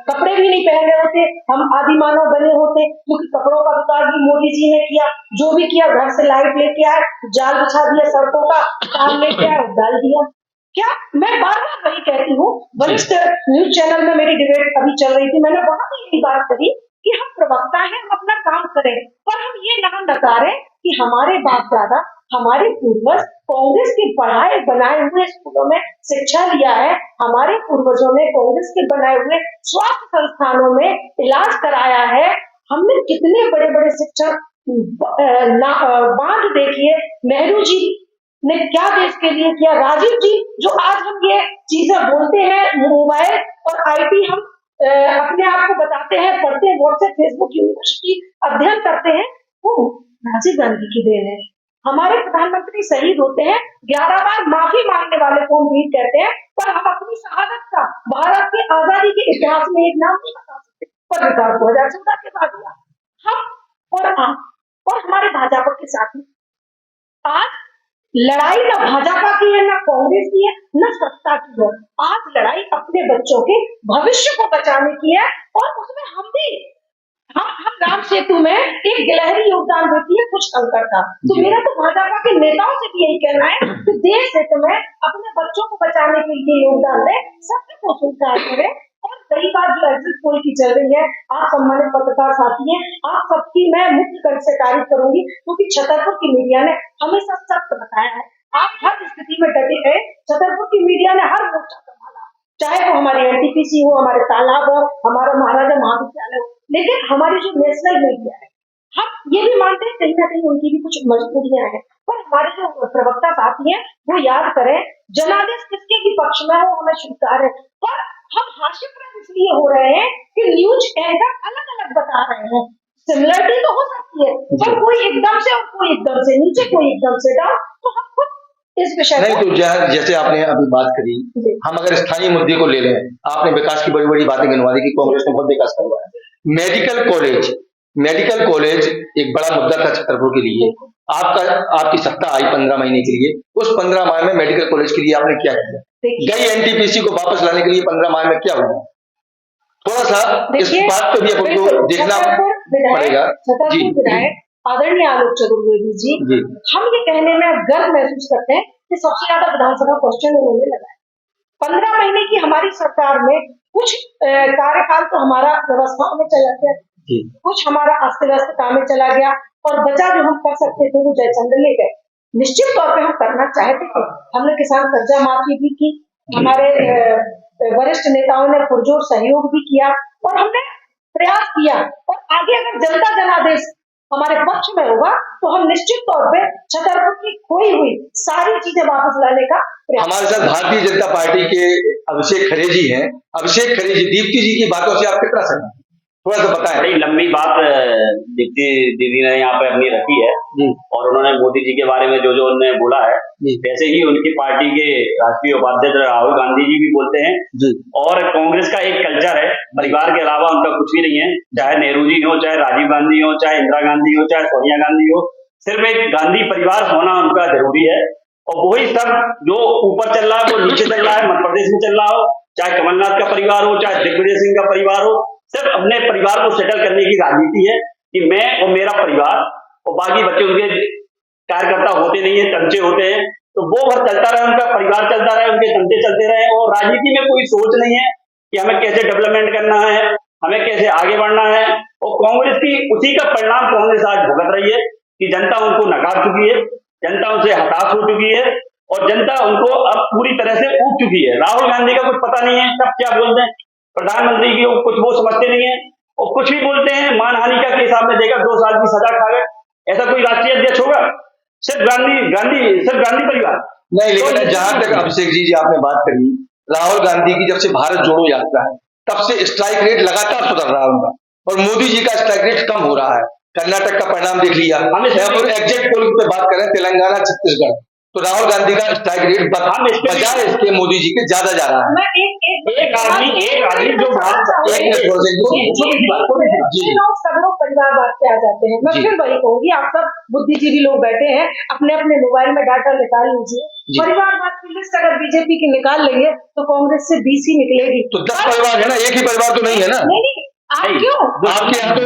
कपड़े भी नहीं पहने होते, हम आदि मानव बने होते, क्योंकि कपड़ों का विकास भी मोदी जी ने किया। जो भी किया, घर से लाइट लेके आए, जाल बिछा दिया, सड़कों का काम लेके आए, डाल दिया। क्या मैं बार बार वही कहती हूँ, वरिष्ठ न्यूज चैनल में मेरी डिबेट अभी चल रही थी, मैंने वहां भी यही बात करी कि हम प्रवक्ता हैं, हम अपना काम करें, पर हम ये ना नकारें कि हमारे बाप दादा, हमारे पूर्वज कांग्रेस के पढ़ाए बनाए हुए स्कूलों में शिक्षा लिया है, हमारे पूर्वजों ने कांग्रेस के बनाए हुए स्वास्थ्य संस्थानों में इलाज कराया है, हमने कितने बड़े बड़े शिक्षक बांध देखिए, नेहरू जी ने क्या देश के लिए किया, राजीव जी, जो आज हम ये चीजें बोलते हैं, मोबाइल और आईटी हम अपने आप को बताते हैं, पढ़ते हैं, व्हाट्सएप, फेसबुक, यूनिवर्सिटी अध्ययन करते हैं, वो राजीव गांधी की देन है। हमारे प्रधानमंत्री शहीद होते हैं, 11 बार माफी मांगने वाले को हम वीर कहते हैं, पर हम अपनी शहादत का भारत की आजादी के इतिहास में एक नाम नहीं बता सकते, पर विकास 2014 के बाद हुआ। हम और आप और हमारे भाजपा के साथी, आज लड़ाई ना भाजपा की है, ना कांग्रेस की है, ना सत्ता की है, आज लड़ाई अपने बच्चों के भविष्य को बचाने की है, और उसमें हम भी हम राम सेतु में एक गिलहरी योगदान देती है कुछ अंकर का। तो मेरा तो भाजपा के नेताओं से भी यही कहना है कि देश हित में अपने बच्चों को बचाने के लिए योगदान दे, सत्य को स्वीकार करे। और कई बार जो एग्जिट पोल की चल रही है, आप सम्मानित पत्रकार साथी हैं, आप सबकी मैं मुख्य कंठ से तारीफ करूंगी, क्योंकि छतरपुर की मीडिया ने हमेशा सत्य बताया है। आप हर स्थिति में डटे गए, छतरपुर की मीडिया ने हर मोर्चा संभाला, चाहे वो हमारी एनटीपीसी हो, हमारे तालाब हो, हमारा महाराजा महाविद्यालय हो, लेकिन हमारी जो नेशनल मीडिया है, हम ये भी मानते हैं कहीं ना कहीं उनकी भी कुछ मजबूरियां हैं, पर हमारे जो प्रवक्ता साथी हैं वो याद करें, जनादेश किसके भी पक्ष में हो हमें स्वीकार है, पर हम हास्यप्रद इसलिए हो रहे हैं कि न्यूज एंकर अलग अलग बता रहे हैं। सिमिलरिटी तो हो सकती है, पर कोई एकदम से और कोई एकदम से नीचे, कोई एकदम से डाउन, तो हम खुद इस विषय
नहीं तो जैसे आपने अभी बात करी,
जी।
हम अगर स्थानीय मुद्दे को ले लें, आपने विकास की बड़ी बड़ी बातें गिनवा दी कि कांग्रेस ने बहुत विकास करवाया है। मेडिकल कॉलेज एक बड़ा मुद्दा था छतरपुर के लिए। आपकी सत्ता आई 15 महीने के लिए, उस 15 माह में मेडिकल कॉलेज के लिए आपने क्या किया? गई एनटीपीसी को वापस लाने के लिए 15 माह में क्या हुआ? थोड़ा सा इस बात पे भी अपन को देखना पड़ेगा। जी
आदरणीय आलोक चतुर्वेदी जी, हम ये कहने में गर्व महसूस करते हैं कि सबसे ज्यादा विधानसभा क्वेश्चन उन्होंने लगाया। 15 महीने की हमारी सरकार में कुछ कार्यकाल तो हमारा व्यवस्थाओं में चला गया, कुछ हमारा अस्त व्यस्त काम में चला गया, और बचा जो हम कर सकते थे वो जयचंद्र ले गए। निश्चित तौर पे हम करना चाहते थे, हमने किसान कर्जा माफी भी की, हमारे वरिष्ठ नेताओं ने पुरजोर सहयोग भी किया, और हमने प्रयास किया, और आगे अगर जनता जनादेश हमारे पक्ष में होगा तो हम निश्चित तौर पे छतरपुर की खोई हुई सारी चीजें वापस लाने का प्रयास।
हमारे साथ भारतीय जनता पार्टी के अभिषेक खरे जी हैं। अभिषेक खरे जी, दीप्ति जी की बातों से आप कितना सहमत? थोड़ा सा बताएं।
बड़ी लंबी बात दीप्ति दीदी ने यहाँ पे अपनी रखी है, और उन्होंने मोदी जी के बारे में जो जो उन्होंने बोला है, वैसे ही उनकी पार्टी के राष्ट्रीय उपाध्यक्ष राहुल गांधी जी भी बोलते हैं। और कांग्रेस का एक कल्चर है, परिवार के अलावा उनका कुछ भी नहीं है, चाहे नेहरू जी हो, चाहे राजीव गांधी हो, चाहे इंदिरा गांधी हो, चाहे सोनिया गांधी हो, सिर्फ एक गांधी परिवार होना उनका जरूरी है। और वही सब जो ऊपर चल रहा है वो नीचे चल रहा है, मध्य प्रदेश में चल रहा हो, चाहे कमलनाथ का परिवार हो, चाहे दिग्विजय सिंह का परिवार हो, सिर्फ अपने परिवार को सेटल करने की राजनीति है कि मैं और मेरा परिवार, और बाकी बच्चे उनके कार्यकर्ता होते नहीं है, तंचे होते हैं, तो वो भर चलता रहे, उनका परिवार चलता रहे, उनके तंचे चलते रहे, और राजनीति में कोई सोच नहीं है कि हमें कैसे डेवलपमेंट करना है, हमें कैसे आगे बढ़ना है। और कांग्रेस की उसी का परिणाम कांग्रेस आज भुगत रही है कि जनता उनको नकार चुकी है, जनता उनसे हताश हो चुकी है, और जनता उनको अब पूरी तरह से ऊब चुकी है। राहुल गांधी का कुछ पता नहीं है, कब क्या बोलते हैं, प्रधानमंत्री की कुछ वो समझते नहीं है, और कुछ भी बोलते हैं। मानहानि का केस आपने देखा, 2 साल की सजा खा गए। ऐसा कोई राष्ट्रीय अध्यक्ष होगा? सिर्फ गांधी परिवार
नहीं। लेकिन जहां तक अभिषेक जी आपने बात करी, राहुल गांधी की जब से भारत जोड़ो यात्रा है, तब से स्ट्राइक रेट लगातार सुधर रहा है उनका, और मोदी जी का स्ट्राइक रेट कम हो रहा है। कर्नाटक का परिणाम देख लिया, हम एग्जिट पोल पे बात करें, तेलंगाना, छत्तीसगढ़, तो राहुल गांधी का स्ट्राइक रेट बजाय इसके मोदी जी के ज्यादा जा रहा है।
मैं एक आदमी जो सब लोग परिवार बात पे आ जाते हैं। मैं फिर वही कहूंगी, आप सब बुद्धिजीवी लोग बैठे हैं, अपने अपने मोबाइल में डाटा निकाल लीजिए। परिवार बात की लिस्ट अगर बीजेपी की निकाल लेंगे तो कांग्रेस से 20 ही निकलेगी।
तो 10 परिवार है ना, एक ही परिवार तो नहीं है ना।
नहीं, आप क्यों?
आपके यहाँ तो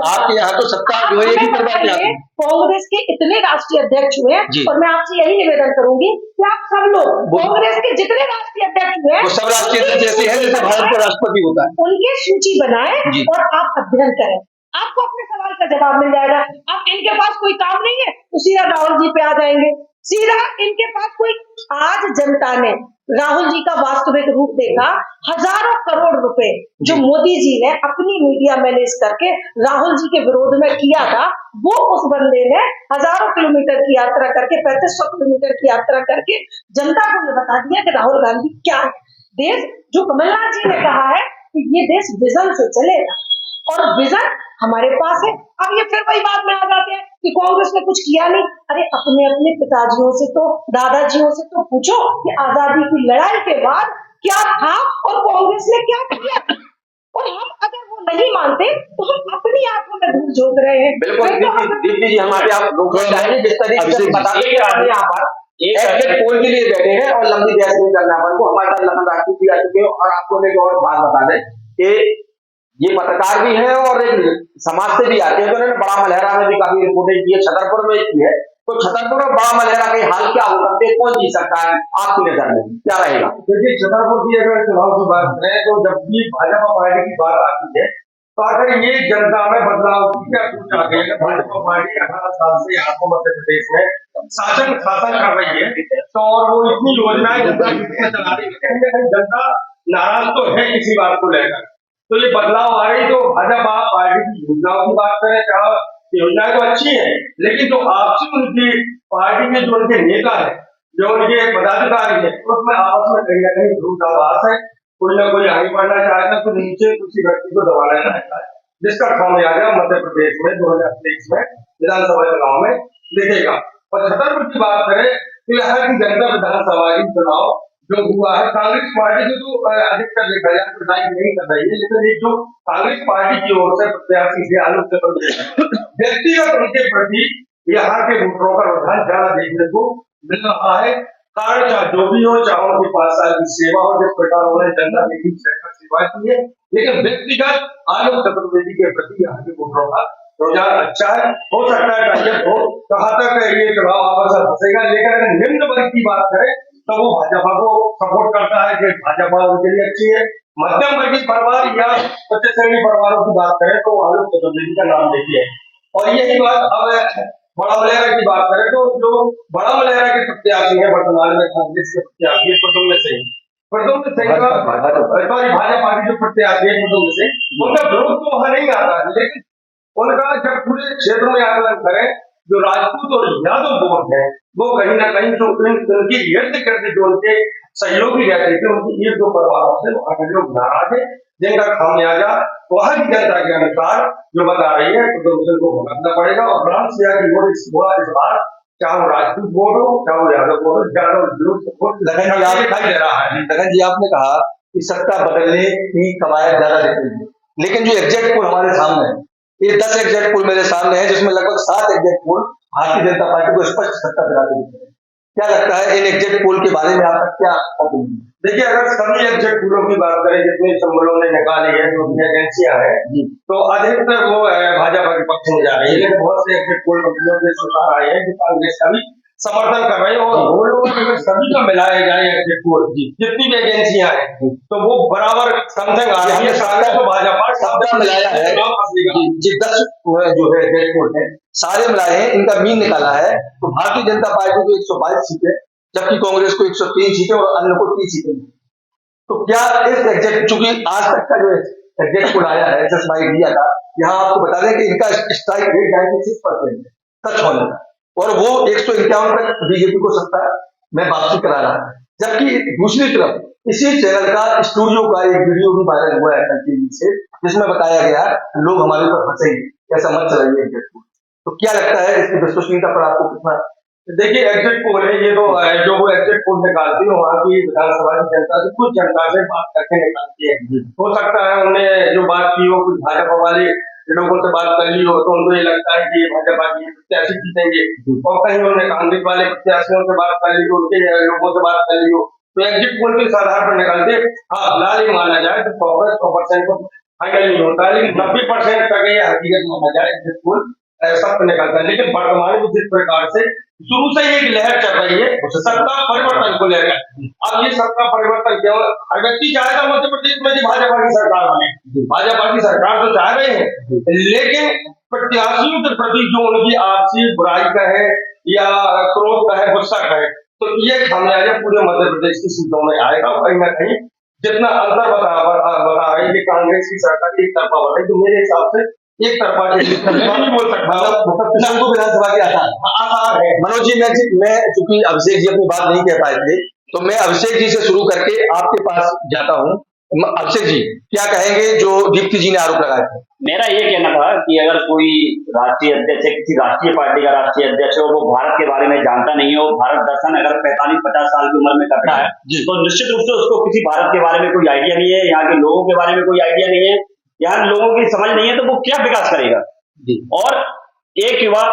आपके यहाँ तो सत्ता जो है एक ही परिवार के।
कांग्रेस के इतने राष्ट्रीय अध्यक्ष हुए, और मैं आपसे यही निवेदन करूंगी कि आप सब लोग कांग्रेस के जितने राष्ट्रीय अध्यक्ष हुए,
वो सब राष्ट्रीय अध्यक्ष जैसे हैं जैसे भारत का राष्ट्रपति होता है,
उनकी सूची बनाएं और आप अध्ययन करें, आपको अपने सवाल का जवाब मिल जाएगा। अब इनके पास कोई काम नहीं है तो सीधा राहुल जी पे आ जाएंगे, सीधा इनके पास कोई। आज जनता ने राहुल जी का वास्तविक रूप देखा। हजारों करोड़ रुपए जो मोदी जी ने अपनी मीडिया मैनेज करके राहुल जी के विरोध में किया था, वो उस बंदे ने हजारों किलोमीटर की यात्रा करके, 3500 किलोमीटर की यात्रा करके जनता को ये बता दिया कि राहुल गांधी क्या है। देश जो कमलनाथ जी ने कहा है कि ये देश विजन से चलेगा, और विजन हमारे पास है। अब ये फिर वही बात में आ जाते हैं कि कांग्रेस ने कुछ किया नहीं। अरे अपने अपने पिताजियों से तो, दादाजियों से तो पूछो कि आजादी की लड़ाई के बाद क्या था और कांग्रेस ने क्या किया, और हम अगर वो नहीं मानते तो हम अपनी आंखों में धूल झोंक रहे हैं।
बिल्कुल दीप्ति जी, हमारे आप जिस तरीके से बताते हैं यहाँ पर एग्जिट पोल के लिए बैठे हैं और लंबी बहस नहीं करना अपन को। हमारे साथ लखन राजपूत भी आ चुके हैं, और आपको एक और बात बता दें कि ये पत्रकार भी है और एक समाज से भी आते हैं, तो उन्होंने बड़ा मलहरा में भी काफी रिपोर्टिंग की है, छतरपुर में की है। तो छतरपुर और बड़ा मलहरा के हाल क्या हो सकते हैं, कौन जीत सकता है आपकी नजर में, क्या रहेगा?
देखिए, छतरपुर की अगर चुनाव की बात करें तो जब भी भाजपा पार्टी की बात आती है तो आखिर ये जनता में बदलाव की क्या सोच आ गई है। भाजपा पार्टी 18 साल से यहाँ को मध्य प्रदेश में शासन कर रही है, तो और वो इतनी योजनाएं जनता के लिए चला रही है, जनता नाराज तो है किसी बात को लेकर।
तो ये बदलाव आ रही। तो भाजपा पार्टी की योजनाओं की बात करें, चाहे योजनाएं तो अच्छी है, लेकिन जो आपसी उनकी पार्टी के जो उनके नेता है, जो उनके पदाधिकारी है, उसमें आपस में कहीं ना कहीं विरोधाभास है। कोई ना कोई आगे बढ़ना चाहता है, तो नीचे किसी व्यक्ति को दबाना चाहता है, जिसका खामियाजा मध्य प्रदेश में 2023 में विधानसभा चुनाव में दिखेगा। और छतरपुर की बात करें तो यहाँ की जनता विधानसभा की चुनाव जो हुआ है, कांग्रेस पार्टी को तो अधिकतर देखा जाए तो लाइक नहीं कर रही है, लेकिन एक जो कांग्रेस पार्टी की ओर से प्रत्याशी थे आलोक चतुर्वेदी, व्यक्तिगत उनके प्रति यहाँ के वोटरों का रुझान ज्यादा देखने को मिल रहा है। कारण चाहे जो भी हो, चाहे उनकी 5 साल की सेवा हो, जिस प्रकार उन्होंने जनता के बीच रहकर सेवा की है, लेकिन व्यक्तिगत आलोक चतुर्वेदी के प्रति यहाँ के वोटरों का रुझान अच्छा है। हो सकता है टारगेट हो कहाँ तक ये चुनाव वापस फंसेगा, लेकिन अगर निम्न वर्ग की बात करें तो वो भाजपा को सपोर्ट करता है कि भाजपा उनके लिए अच्छी है। मध्यम वर्गीय परिवार या उच्च श्रेणी परिवारों की बात करें तो आलोक चतुर्वेदी का नाम देखिए। और यही बात अब बड़ा मलहरा की बात करें तो जो बड़ा मलहरा के प्रत्याशी है वर्तमान में कांग्रेस के प्रत्याशी प्रद्युम्न सिंह सॉरी भाजपा की जो प्रत्याशी है प्रद्युम्न सिंह, उनका विरोध तो वहां नहीं आता है, लेकिन उनका जब पूरे क्षेत्र में आकलन करें, जो राजपूत और यादव वोट है वो कहीं ना कहीं जो उनकी इर्द गिर्द जो उनके सहयोगी रहते थे, उनकी एक दो परिवारों से वहां के लोग नाराज है, जिनका खामियाजा वहां की जनता के अनुसार जो बता रही है प्रद्युम्न को भुगतना पड़ेगा। और राम सिया की वोट इस बार चाहे वो राजपूत वोट हो, चाहे वो यादव वोट हो, ज्यादा वोट दिखाई दे रहा है।
लगन जी, आपने कहा कि सत्ता बदलने की कवायद ज्यादा दिख रही है, लेकिन जो एग्जैक्ट पोल हमारे सामने है, ये 10 एग्जैक्ट पोल मेरे सामने है, जिसमें लगभग 7 एग्जैक्ट पोल भारतीय जनता पार्टी को स्पष्ट सत्ता दिलाते दिख रहे हैं। क्या लगता है इन एग्जैक्ट पोल के बारे में आपका क्या opinion है?
देखिए, अगर सभी एग्जैक्ट पोलों की बात करें जितने संबलों ने निकाली है, जो भी एजेंसियां हैं, तो अधिकतर वो भाजपा के पक्ष में जा रही है, लेकिन बहुत से एग्जैक्ट पोल कंपनियों के सुधार आए हैं जो कांग्रेस का भी समर्थन कर रहे हैं। और वो लोग अगर सभी का मिलाया जाए एग्जैक्ट पोल जितनी भी एजेंसियां हैं, तो वो बराबर समथिंग आ रही है। कांग्रेस तो भाजपा
सबका मिलाया है जी, 10 जो है एग्जैक्ट पोल है सारे मिलाए हैं, इनका मीन निकाला है, तो भारतीय जनता पार्टी को 122 सीटें, जबकि कांग्रेस को 103 सीटें और अन्य को 30 सीटें। तो क्या इस एग्जैक्ट, चूंकि आज तक का जो एग्जैक्ट पोल आया है SSY दिया था, यहाँ आपको बता दें कि इनका स्ट्राइक रेट 96% सच होने का, और वो 151 तक बीजेपी को सत्ता में वापसी करा रहा है। जबकि दूसरी तरफ इसी चैनल का स्टूडियो का एक वीडियो भी वायरल हुआ है टीवी से, जिसमें बताया गया लोग हमारे ऊपर फंसेंगे, ऐसा मत चलाइए एग्जैक्ट पोल। तो क्या लगता है इसकी विश्वसनीयता पर आपको कितना?
देखिए, एग्जिट पोल है ये, तो जो वो एग्जिट पोल निकालती है वहाँ की विधानसभा की जनता से, कुछ जनता से बात करके निकालती है। हो सकता है उन्हें जो बात की हो कुछ भाजपा वाले लोगों से बात कर ली हो, तो उनको ये लगता है कि भाजपा की प्रत्याशी जीतेंगे, और कहीं उन्होंने कांग्रेस वाले प्रत्याशियों से बात कर ली हो, उनके लोगों से बात कर ली हो, तो एग्जिट पोल के आधार पर निकालते। हाँ, फिलहाल ही माना जाए तो 100% को फाइनल नहीं होता है, लेकिन 90% तक ये हकीकत माना जाए एग्जिट पोल सत्य निकलता है। लेकिन वर्तमान में जिस प्रकार से शुरू से एक लहर चल रही है सत्ता परिवर्तन को लेकर, अब ये सत्ता परिवर्तन क्यों? हर व्यक्ति चाहेगा मध्य प्रदेश में कि भाजपा की सरकार बने, भाजपा की सरकार तो चाह रहे हैं, लेकिन प्रत्याशियों के प्रति जो उनकी आपसी बुराई का है या क्रोध का है, गुस्सा का है, तो ये खामियाजा पूरे मध्य प्रदेश की सीटों में आएगा। कहीं ना कहीं जितना अंतर बता रहे हैं कि कांग्रेस की सरकार एक तरफा बढ़ रही, तो मेरे हिसाब से एक तरफा नहीं बोल सकता
विधानसभा के आसान है। मनोज जी, मैं चूंकि अभिषेक जी अपनी बात नहीं कह पाए थे, तो मैं अभिषेक जी से शुरू करके आपके पास जाता हूँ। अभिषेक जी क्या कहेंगे जो दीप्ति जी ने आरोप लगाए थे?
मेरा ये कहना था कि अगर कोई राष्ट्रीय अध्यक्ष है, किसी राष्ट्रीय पार्टी का राष्ट्रीय अध्यक्ष हो, वो भारत के बारे में जानता नहीं हो, भारत दर्शन अगर 45-50 साल की उम्र में करता है, तो निश्चित रूप से उसको किसी भारत के बारे में कोई आइडिया नहीं है, यहाँ के लोगों के बारे में कोई आइडिया नहीं है, यहाँ लोगों की समझ नहीं है, तो वो क्या विकास करेगा। और एक युवा,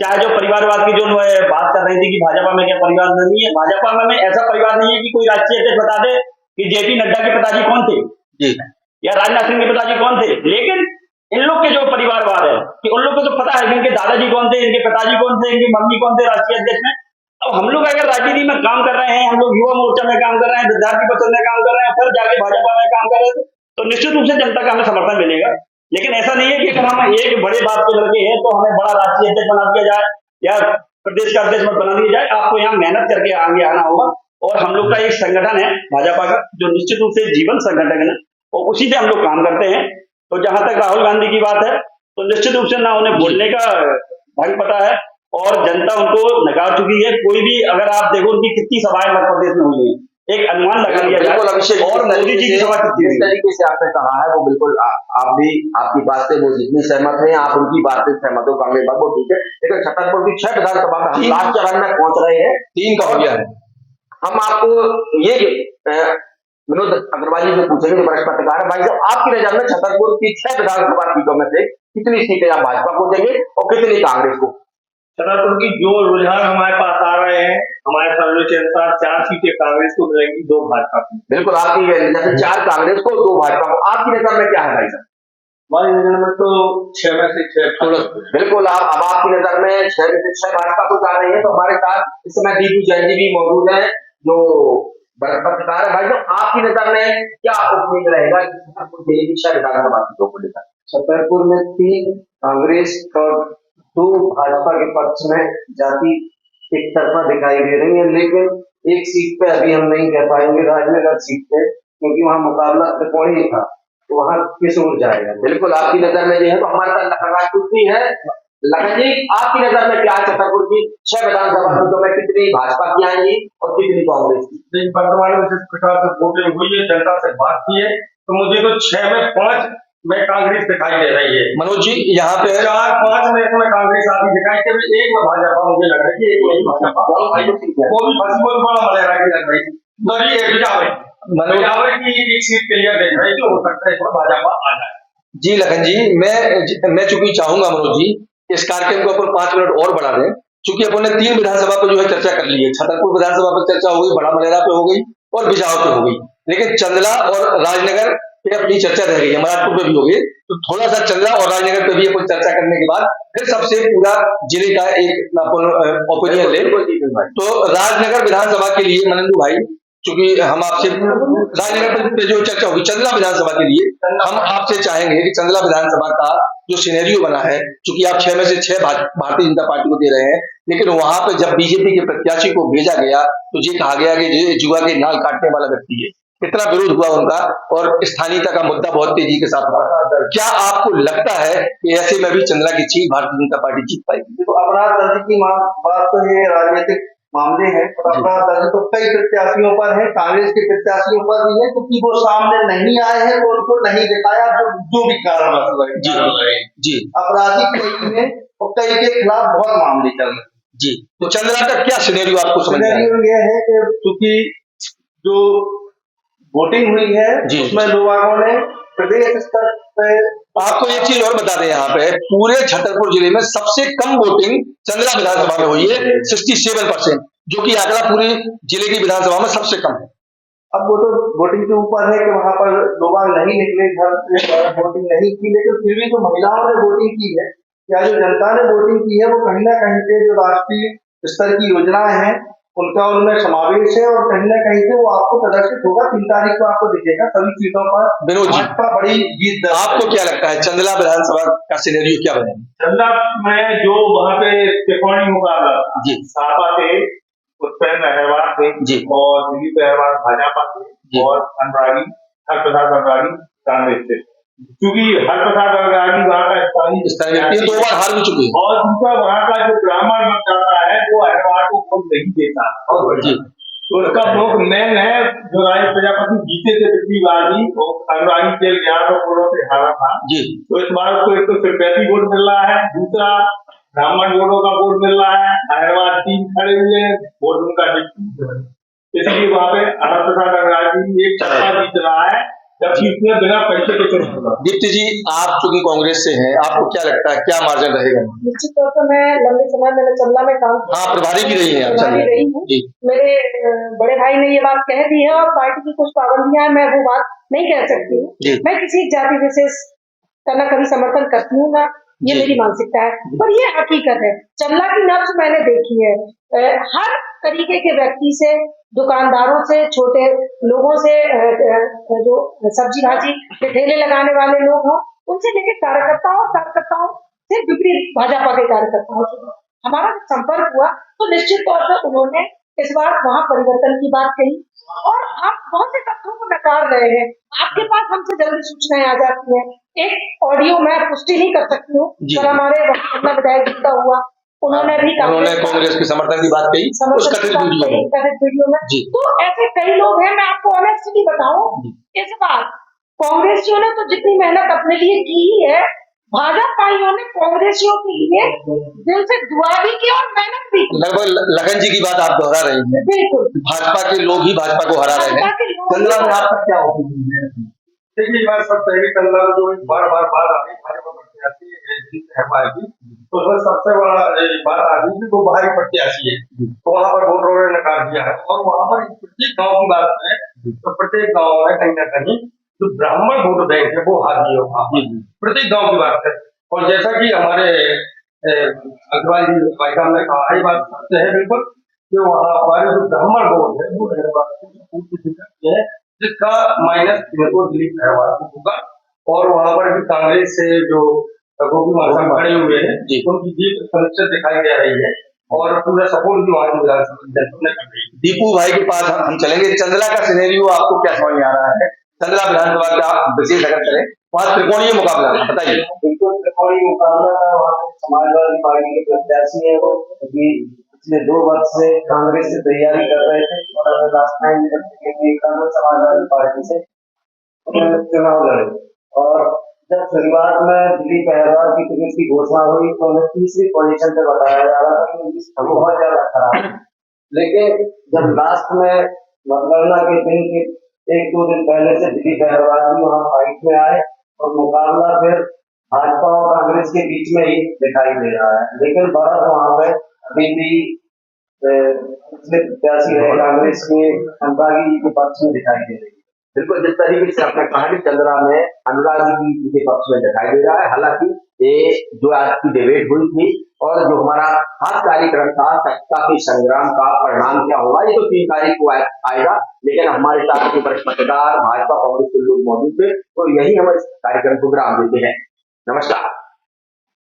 चाहे जो परिवारवाद की जो बात कर रही थी कि भाजपा में क्या परिवार नहीं है, भाजपा में ऐसा परिवार नहीं है कि कोई राष्ट्रीय अध्यक्ष बता दे कि जेपी नड्डा के पिताजी कौन थे या राजनाथ सिंह के पिताजी कौन थे, लेकिन इन लोग के जो परिवारवाद है कि उन लोग को तो पता है कि इनके दादाजी कौन थे, इनके पिताजी कौन थे, इनकी मम्मी कौन थे राष्ट्रीय अध्यक्ष में। अब हम लोग अगर राजनीति में काम कर रहे हैं, हम लोग युवा मोर्चा में काम कर रहे हैं, विद्यार्थी परिषद में काम कर रहे हैं, फिर जाके भाजपा में काम कर रहे हैं, तो निश्चित रूप से जनता का हमें समर्थन मिलेगा। लेकिन ऐसा नहीं है कि अगर हम एक बड़े बाप के लड़के हैं तो हमें बड़ा राष्ट्रीय अध्यक्ष बना दिया जाए या प्रदेश का अध्यक्ष बना दिया जाए। आपको यहाँ मेहनत करके आगे आना होगा, और हम लोग का एक संगठन है भाजपा का जो निश्चित रूप से जीवन संगठन है, और उसी से हम लोग काम करते हैं। तो जहां तक राहुल गांधी की बात है, तो निश्चित रूप से ना उन्हें बोलने का ढंग पता है और जनता उनको नकार चुकी है। कोई भी अगर आप देखो उनकी कितनी सभाएं मध्य प्रदेश में हुई है, एक अनुमान लगा लिया
बिल्कुल
जाए।
अभिषेक,
और मोदी जी की सभा कितनी
जिस
हुई?
तरीके से आपने कहा है वो बिल्कुल आप भी आपकी बात से वो जितनी सहमत है आप उनकी बात से सहमत हो, कांग्रेस बात वो ठीक है। लेकिन छतरपुर की 6 विधानसभा में हम लास्ट चरण में पहुंच रहे हैं,
3 का हो गया है।
हम आपको ये विनोद अग्रवाल जी से पूछेंगे जो वरिष्ठ पत्रकार है। भाई साहब, आपकी नजर में छतरपुर की 6 विधानसभा सीटों में से कितनी सीटें आप भाजपा को देंगे और कितनी कांग्रेस को?
छतरपुर की जो रुझान हमारे पास आ रहे हैं, हमारे सर्वे के अनुसार 4 सीटें कांग्रेस को मिलेंगी, 2 भाजपा को।
बिल्कुल आपकी नजर में 4 कांग्रेस को, 2 भाजपा को। आपकी नजर में क्या है भाई साहब?
हमारी नजर में तो 6 में से 6
बिल्कुल अब आपकी नजर में 6 में से 6 भाजपा को जा रही है। तो हमारे साथ इस समय दीपू जैन जी भी मौजूद है जो पत्रकार है। भाई साहब, आपकी नजर में क्या उम्मीद रहेगा छतरपुर जिले की 6 विधानसभा सीटों को लेकर?
छतरपुर में 3 कांग्रेस और 2 भाजपा के पक्ष में जाति एक तरफा दिखाई दे रही है, लेकिन एक सीट पे अभी हम नहीं कह पाएंगे, राजनगर सीट पे, क्योंकि वहां मुकाबला त्रिकोणीय था, तो वहां किस ओर जाएगा।
बिल्कुल आपकी नजर में ये है। तो हमारे साथ लखन राजपूत भी है। लखन जी, आपकी नजर में क्या है छतरपुर की 6 विधानसभा सीटों में कितनी भाजपा की आएंगी और कितनी कांग्रेस की?
वर्तमान में जिस प्रकार से वोटिंग हुई है, जनता से बात की है, तो मुझे तो 6 में 5 में कांग्रेस दिखाई दे रही है।
मनोज जी यहाँ पे
4-5 में इसमें कांग्रेस आती दिखाई दे रही है, 1 में भाजपा मुझे लग रही है, 1 में ही भाजपा। वो भी फसीबल बड़ा मलेरा की लग रही है। और ये बिजावर की एक सीट क्लियर देख रही है, जो हो सकता है इसमें भाजपा आ जाए।
जी लखन जी, मैं चूंकि चाहूंगा मनोज जी इस कार्यक्रम को अपन 5 मिनट और बढ़ा दें, चूंकि अपन ने 3 विधानसभा पर जो है चर्चा कर ली है। छतरपुर विधानसभा पर चर्चा हो गई, बड़ा मलेरा पे हो गई और बिजावर पे हो गई, लेकिन चंदला और राजनगर पे अपनी चर्चा रह गई है, मरादपुर पे भी हो गई। तो थोड़ा सा चंदला और राजनगर पे भी अपन चर्चा करने के बाद फिर सबसे पूरा जिले का एक अपन ओपिनियन ले। तो राजनगर विधानसभा के लिए मनंदू भाई, चूंकि हम आपसे राजनगर पे जो चर्चा होगी चंदला विधानसभा के लिए, हम आपसे चाहेंगे कि चंदला विधानसभा का जो सिनेरियो बना है, चूंकि आप 6 में से 6 भारतीय जनता पार्टी को दे रहे हैं, लेकिन वहां पर जब बीजेपी के प्रत्याशी को भेजा गया तो ये कहा गया कि ये जुआ के नाल काटने वाला व्यक्ति है। इतना विरोध हुआ उनका और स्थानीयता का मुद्दा बहुत तेजी के साथ हुआ। क्या आपको लगता है कि ऐसे में भी चंदला की सीट भारतीय जनता पार्टी जीत पाएगी?
देखो, अपराध दर्ज की बात तो ये राजनीतिक मामले हैं, और अपराध दर्ज तो कई प्रत्याशियों पर है, कांग्रेस के प्रत्याशियों पर भी है, क्योंकि वो सामने नहीं आए हैं तो उनको नहीं दिखाया, जो भी कारण रहे
जी
अपराधी कई हैं और कई के खिलाफ बहुत मामले चल रहे हैं।
जी, तो चंदला का क्या सिनेरियो आपको समझ में आया?
सिनेरियो ये है कि चूंकि जो वोटिंग हुई है उसमें लोगों ने प्रदेश स्तर पे,
आपको एक चीज और बता दें, यहाँ पे पूरे छतरपुर जिले में सबसे कम वोटिंग चंदला विधानसभा में हुई है, 67%, जो कि आंकड़ा पूरे जिले की विधानसभा में सबसे कम है।
अब वो तो वोटिंग के ऊपर है कि वहां पर लोग नहीं निकले, घर से वोटिंग नहीं की, लेकिन फिर भी जो महिलाओं ने वोटिंग की है या जो जनता ने वोटिंग की है, वो कहीं ना कहीं से जो राष्ट्रीय स्तर की योजनाएं हैं उनका उनमें समावेश है, और कहीं ना कहीं से वो आपको प्रदर्शित होगा। 3 तारीख को आपको दिखेगा सभी सीटों पर भाजपा बड़ी जीत।
आपको क्या लगता है चंदला विधानसभा का सिनेरियो क्या बनेगा?
चंदला में जो वहाँ पे त्रिकोणीय मुकाबला
जी,
सापा से, उत्पेंद्र अहरवाल से
जी,
और दिलीप अहरवाल भाजपा से और अनुरागी हरप्रसाद अनुरागी कांग्रेस से, क्योंकि हरप्रसाद अनुरागी वहाँ का स्थानीय
2 बार हार भी चुके हैं,
और दूसरा वहाँ का जो ब्राह्मण मतदाता है वो अहरवाल को वोट नहीं देता
जी,
तो उसका वोट मेन है। जो राज प्रजापति जीते थे पिछली बार भी, वो अनुरागी के 1100 वोटों से हारा था
जी,
तो इस बार उसको 137 वोट मिल रहा है। दूसरा ब्राह्मण वोटों का वोट मिल रहा है, अहरवाल 3 खड़े हुए हैं, वोट उनका इसलिए वहाँ पे हरप्रसाद अनुरागी एक चक्का जीत रहा है, जबकि इसमें बिना पैसे के चुनाव होगा।
दीप्ति जी, आप चूंकि कांग्रेस से हैं, आपको क्या लगता है क्या मार्जिन रहेगा?
निश्चित तौर पर मैं लंबे समय मैंने चंदला में काम किया,
हाँ, प्रभारी भी रही हैं आप
प्रभारी रही हूँ।
जी,
मेरे बड़े भाई ने ये बात कह दी है और पार्टी की कुछ पाबंदियां हैं, मैं वो बात नहीं कह सकती
जी।
हूँ। मैं किसी जाति विशेष का ना कभी समर्थन करती हूँ ना, ये
जी।
मेरी मानसिकता है, पर ये हकीकत है। चंदला की नब्ज मैंने देखी है, हर तरीके के व्यक्ति से, दुकानदारों से, छोटे लोगों से, जो सब्जी भाजी के ठेले लगाने वाले लोग हों, उनसे लेकर कार्यकर्ताओं से विपरीत भाजपा के कार्यकर्ताओं से हमारा संपर्क हुआ, तो निश्चित तौर पर उन्होंने इस बार वहां परिवर्तन की बात कही और आप बहुत से तथ्यों को नकार रहे हैं। आपके पास हमसे जल्दी सूचनाएं आ जाती हैं। एक ऑडियो मैं पुष्टि नहीं कर सकती हूँ,
जी।
पर हमारे वकील विधायक जी का हुआ, उन्होंने भी
कांग्रेस के समर्थन की बात कही उस कथित वीडियो में।
कथित वीडियो में।
जी।
तो ऐसे कई लोग हैं, मैं आपको ऑनेस्टली बताऊं, इस बार कांग्रेसियों ने तो जितनी मेहनत अपने लिए की ही है, भाजपाइयों ने कांग्रेसियों के लिए दिल से दुआ भी की और मेहनत भी की।
लगभग लखन जी की बात आप दोहरा रही हैं।
बिल्कुल,
भाजपा के लोग ही भाजपा को हरा रहे हैं।
भाजपा के लोग ही
चंद्रा में आपका क्या ओपिनियन है?
देखिए, ये बात सब पहली चंद्रा जो बार बार बात आती है भाजपा प्रत्याशी जीत है पाएगी, तो उसमें सबसे बड़ा बात आती है कि वो बाहरी प्रत्याशी है, तो वहां पर वोटरों ने नकार दिया है। और वहां पर प्रत्येक गांव की बात है, तो प्रत्येक गांव में कहीं ना कहीं जो ब्राह्मण वोट बैंक है वो हावी है वहां पर। प्रत्येक गांव की बात है। और जैसा कि हमारे अग्रवाल जी भाई साहब ने कहा, ये बात सत्य है बिल्कुल, कि वहाँ पर जो ब्राह्मण वोट है वो है, जिसका माइनस को दिलीप अहरवाल को होगा। और वहाँ पर भी कांग्रेस से जो गोपी मासा खड़े हुए हैं, उनकी जीत सुनिश्चित दिखाई दे रही है और पूरा सपोर्ट भी वहाँ की विधानसभा ने कर रही है।
दीपू भाई के पास हम चलेंगे। चंद्रा का सिनेरियो आपको क्या समझ में आ रहा है? चंद्रा विधानसभा का विशेष अगर करें, वहाँ त्रिकोणीय मुकाबला है, बताइए।
बिल्कुल त्रिकोणीय मुकाबला था। वहाँ पे समाजवादी पार्टी के प्रत्याशी है वो, क्योंकि पिछले 2 वर्ष से कांग्रेस से तैयारी कर रहे थे और अगर लास्ट टाइम समाजवादी पार्टी से चुनाव लड़े। और जब शुरुआत में दिलीप अहरवाल की टिकट की घोषणा हुई तो उन्हें तीसरी पोजीशन पे बताया जा रहा था कि उनकी स्थिति बहुत ज्यादा खराब है। लेकिन जब लास्ट में मतगणना के दिन के 1-2 दिन पहले से दिलीप अहरवाल भी वहाँ फाइट में आए और मुकाबला फिर भाजपा और कांग्रेस के बीच में ही दिखाई दे रहा है। लेकिन बढ़त वहाँ पे अभी भी पिछले प्रत्याशी रहे कांग्रेस के संभागी जी के पक्ष में दिखाई दे रही है।
बिल्कुल जिस तरीके से आपने कहा कि चंद्रा में अनुराग जी के पक्ष में दिखाई दे रहा है। हालांकि ये जो आज की डिबेट हुई थी और जो हमारा खास कार्यक्रम था सत्ता के संग्राम का परिणाम क्या होगा, ये तो 3 तारीख को आएगा। लेकिन हमारे साथ के वरिष्ठ पत्रकार भाजपा कांग्रेस के लोग मौजूद थे, तो यही हम इस कार्यक्रम को विराम देते हैं। नमस्कार।